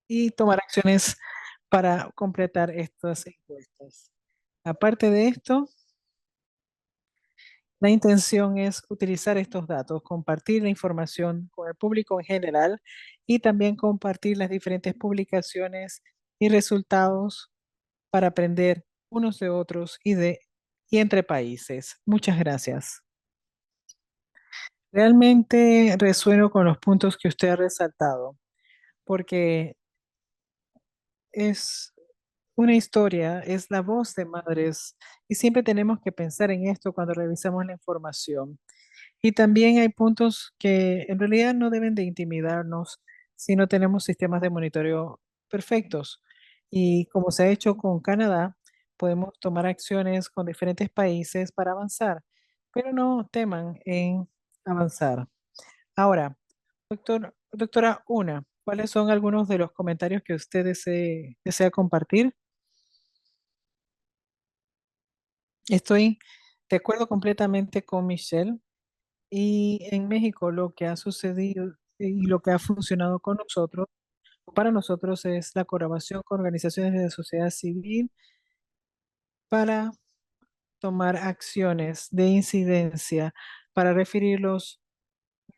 y tomar acciones para completar estas encuestas. Aparte de esto, la intención es utilizar estos datos, compartir la información con el público en general y también compartir las diferentes publicaciones y resultados para aprender unos de otros y entre países. Muchas gracias. Realmente resueno con los puntos que usted ha resaltado, porque es una historia, es la voz de madres y siempre tenemos que pensar en esto cuando revisamos la información. Y también hay puntos que en realidad no deben de intimidarnos si no tenemos sistemas de monitoreo perfectos. Y como se ha hecho con Canadá, podemos tomar acciones con diferentes países para avanzar, pero no teman en avanzar. Ahora, doctora Una, ¿cuáles son algunos de los comentarios que usted desea compartir? Estoy de acuerdo completamente con Michelle. Y en México lo que ha sucedido y lo que ha funcionado con nosotros, para nosotros es la colaboración con organizaciones de sociedad civil para tomar acciones de incidencia, para referir los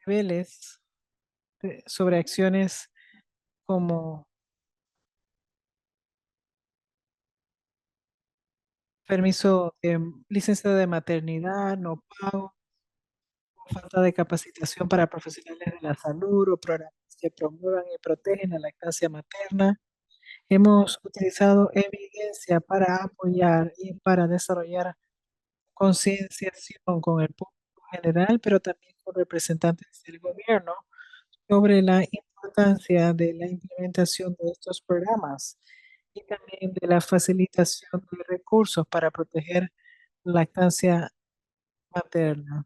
niveles sobre acciones como permiso, licencia de maternidad, no pago, falta de capacitación para profesionales de la salud o programas que promuevan y protegen la lactancia materna. Hemos utilizado evidencia para apoyar y para desarrollar concienciación con el público general, pero también con representantes del gobierno sobre la importancia de la implementación de estos programas y también de la facilitación de recursos para proteger la lactancia materna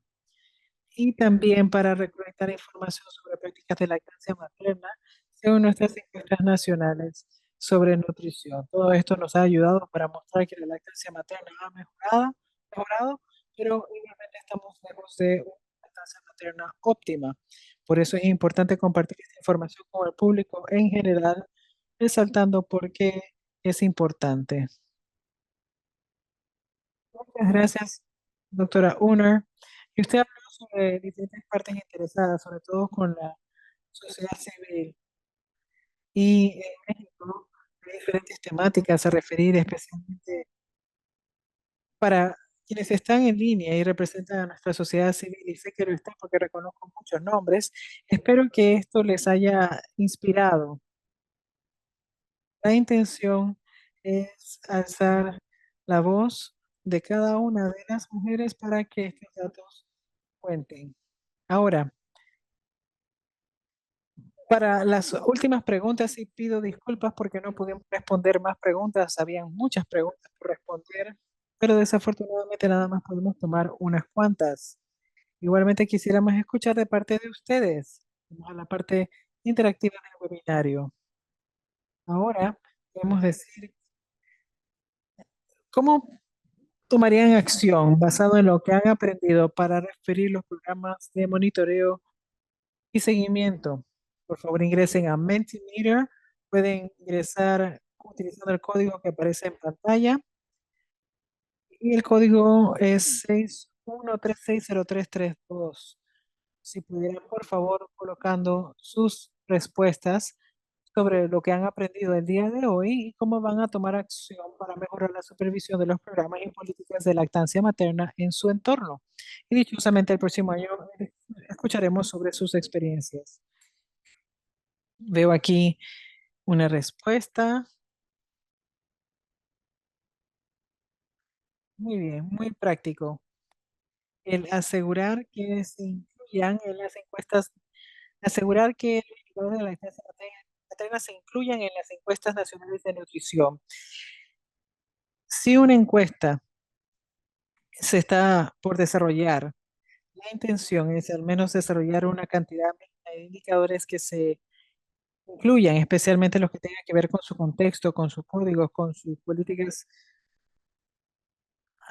y también para recolectar información sobre prácticas de lactancia materna según nuestras encuestas nacionales sobre nutrición. Todo esto nos ha ayudado para mostrar que la lactancia materna ha mejorado, pero igualmente estamos lejos de una lactancia materna óptima. Por eso es importante compartir esta información con el público en general, resaltando por qué es importante. Muchas gracias, doctora Uner. Y usted habló sobre diferentes partes interesadas, sobre todo con la sociedad civil. Y en México hay diferentes temáticas a referir, especialmente para quienes están en línea y representan a nuestra sociedad civil. Y sé que lo están porque reconozco muchos nombres. Espero que esto les haya inspirado. La intención es alzar la voz de cada una de las mujeres para que estos datos cuenten. Ahora, para las últimas preguntas, sí pido disculpas porque no pudimos responder más preguntas. Habían muchas preguntas por responder, pero desafortunadamente nada más podemos tomar unas cuantas. Igualmente quisiéramos escuchar de parte de ustedes. Vamos a la parte interactiva del webinario. Ahora, podemos decir, ¿cómo tomarían acción basado en lo que han aprendido para referir los programas de monitoreo y seguimiento? Por favor, ingresen a Mentimeter. Pueden ingresar utilizando el código que aparece en pantalla Y el código es 61360332. Si pudieran, por favor, colocando sus respuestas sobre lo que han aprendido el día de hoy y cómo van a tomar acción para mejorar la supervisión de los programas y políticas de lactancia materna en su entorno. Y dichosamente el próximo año escucharemos sobre sus experiencias. Veo aquí una respuesta. Muy bien, muy práctico. El asegurar que se incluyan en las encuestas, asegurar que los indicadores de la lactancia materna se incluyan en las encuestas nacionales de nutrición. Si una encuesta se está por desarrollar, la intención es al menos desarrollar una cantidad mínima de indicadores que se incluyan, especialmente los que tengan que ver con su contexto, con sus códigos, con sus políticas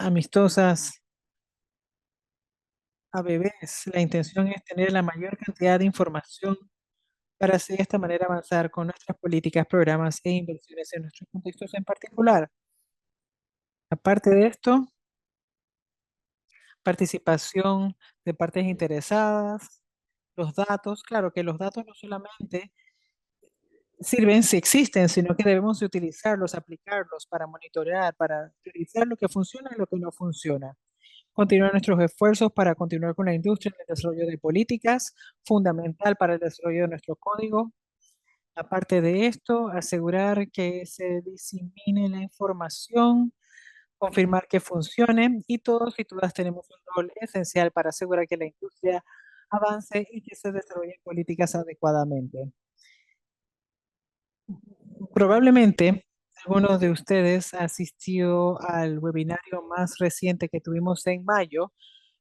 amistosas a bebés. La intención es tener la mayor cantidad de información para así de esta manera avanzar con nuestras políticas, programas e inversiones en nuestros contextos en particular. Aparte de esto, participación de partes interesadas, los datos, claro que los datos no solamente sirven si existen, sino que debemos de utilizarlos, aplicarlos para monitorear, para priorizar lo que funciona y lo que no funciona. Continuar nuestros esfuerzos para continuar con la industria en el desarrollo de políticas, fundamental para el desarrollo de nuestro código. Aparte de esto, asegurar que se disemine la información, confirmar que funcione y todos y todas tenemos un rol esencial para asegurar que la industria avance y que se desarrollen políticas adecuadamente. Probablemente algunos de ustedes asistió al webinario más reciente que tuvimos en mayo,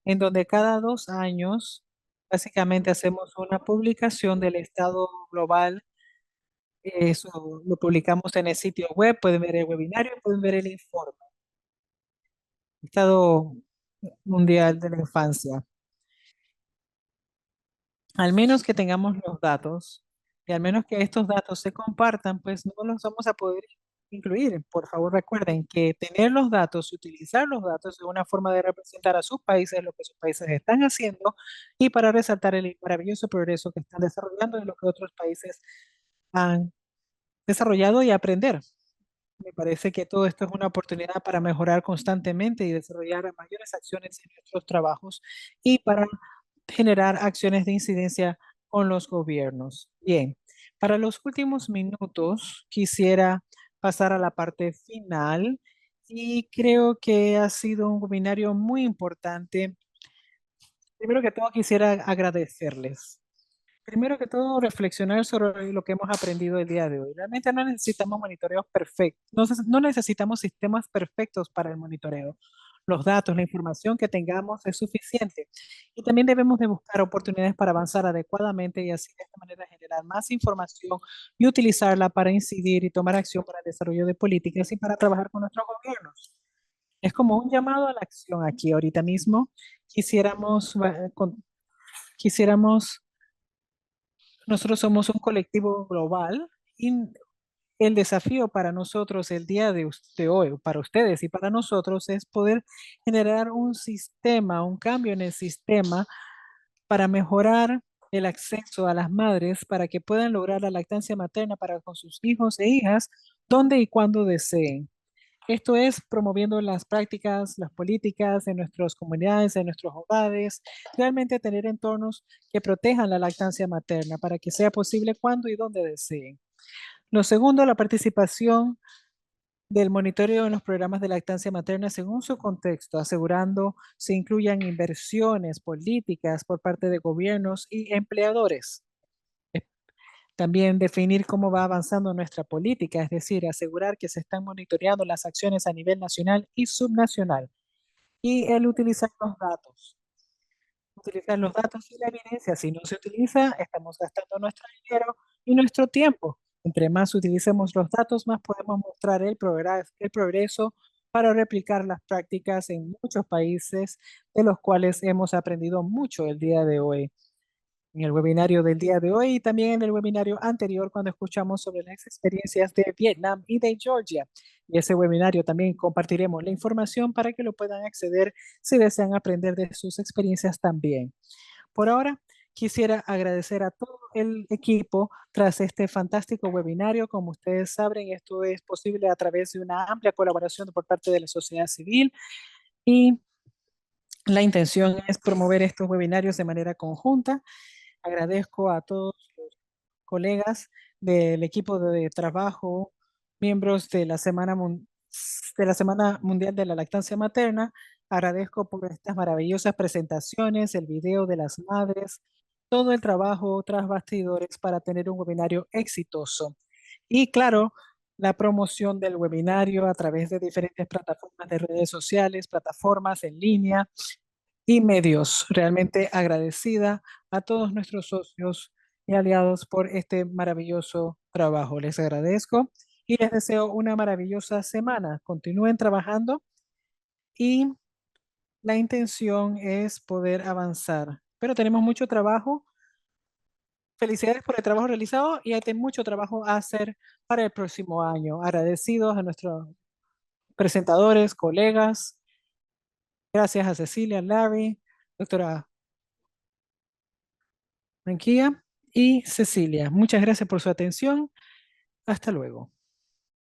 en donde cada 2 años básicamente hacemos una publicación del estado global. Eso lo publicamos en el sitio web, pueden ver el webinario y pueden ver el informe. Estado Mundial de la Infancia. Al menos que tengamos los datos y al menos que estos datos se compartan, pues no los vamos a poder incluir. Por favor, recuerden que tener los datos y utilizar los datos es una forma de representar a sus países, lo que sus países están haciendo y para resaltar el maravilloso progreso que están desarrollando y lo que otros países han desarrollado y aprender. Me parece que todo esto es una oportunidad para mejorar constantemente y desarrollar mayores acciones en nuestros trabajos y para generar acciones de incidencia con los gobiernos. Bien, para los últimos minutos quisiera pasar a la parte final y creo que ha sido un webinario muy importante. Primero que todo quisiera agradecerles. Primero que todo, reflexionar sobre lo que hemos aprendido el día de hoy. Realmente no necesitamos monitoreos perfectos, no necesitamos sistemas perfectos para el monitoreo. Los datos, la información que tengamos es suficiente. Y también debemos de buscar oportunidades para avanzar adecuadamente y así de esta manera generar más información y utilizarla para incidir y tomar acción para el desarrollo de políticas y para trabajar con nuestros gobiernos. Es como un llamado a la acción aquí ahorita mismo. Quisiéramos, quisiéramos nosotros somos un colectivo global y el desafío para nosotros el día de hoy, para ustedes y para nosotros, es poder generar un sistema, un cambio en el sistema para mejorar el acceso a las madres para que puedan lograr la lactancia materna para con sus hijos e hijas donde y cuando deseen. Esto es promoviendo las prácticas, las políticas en nuestras comunidades, en nuestros hogares, realmente tener entornos que protejan la lactancia materna para que sea posible cuando y donde deseen. Lo segundo, la participación del monitoreo en los programas de lactancia materna según su contexto, asegurando se incluyan inversiones políticas por parte de gobiernos y empleadores. También definir cómo va avanzando nuestra política, es decir, asegurar que se están monitoreando las acciones a nivel nacional y subnacional. Y el utilizar los datos y la evidencia. Si no se utiliza, estamos gastando nuestro dinero y nuestro tiempo. Entre más utilicemos los datos, más podemos mostrar el progreso para replicar las prácticas en muchos países de los cuales hemos aprendido mucho el día de hoy. en el webinario del día de hoy y también en el webinario anterior cuando escuchamos sobre las experiencias de Vietnam y de Georgia. Y ese webinario también compartiremos la información para que lo puedan acceder si desean aprender de sus experiencias también. Por ahora, quisiera agradecer a todo el equipo tras este fantástico webinario. Como ustedes saben, esto es posible a través de una amplia colaboración por parte de la sociedad civil y la intención es promover estos webinarios de manera conjunta. Agradezco a todos los colegas del equipo de trabajo, miembros de la Semana Mundial de la Lactancia Materna. Agradezco por estas maravillosas presentaciones, el video de las madres, todo el trabajo tras bastidores para tener un webinario exitoso. Y claro, la promoción del webinario a través de diferentes plataformas de redes sociales, plataformas en línea y medios. Realmente agradecida a todos nuestros socios y aliados por este maravilloso trabajo. Les agradezco y les deseo una maravillosa semana. Continúen trabajando y la intención es poder avanzar. Pero tenemos mucho trabajo. Felicidades por el trabajo realizado y hay mucho trabajo a hacer para el próximo año. Agradecidos a nuestros presentadores, colegas. Gracias a Cecilia, Larry, doctora Franquilla y Cecilia. Muchas gracias por su atención. Hasta luego.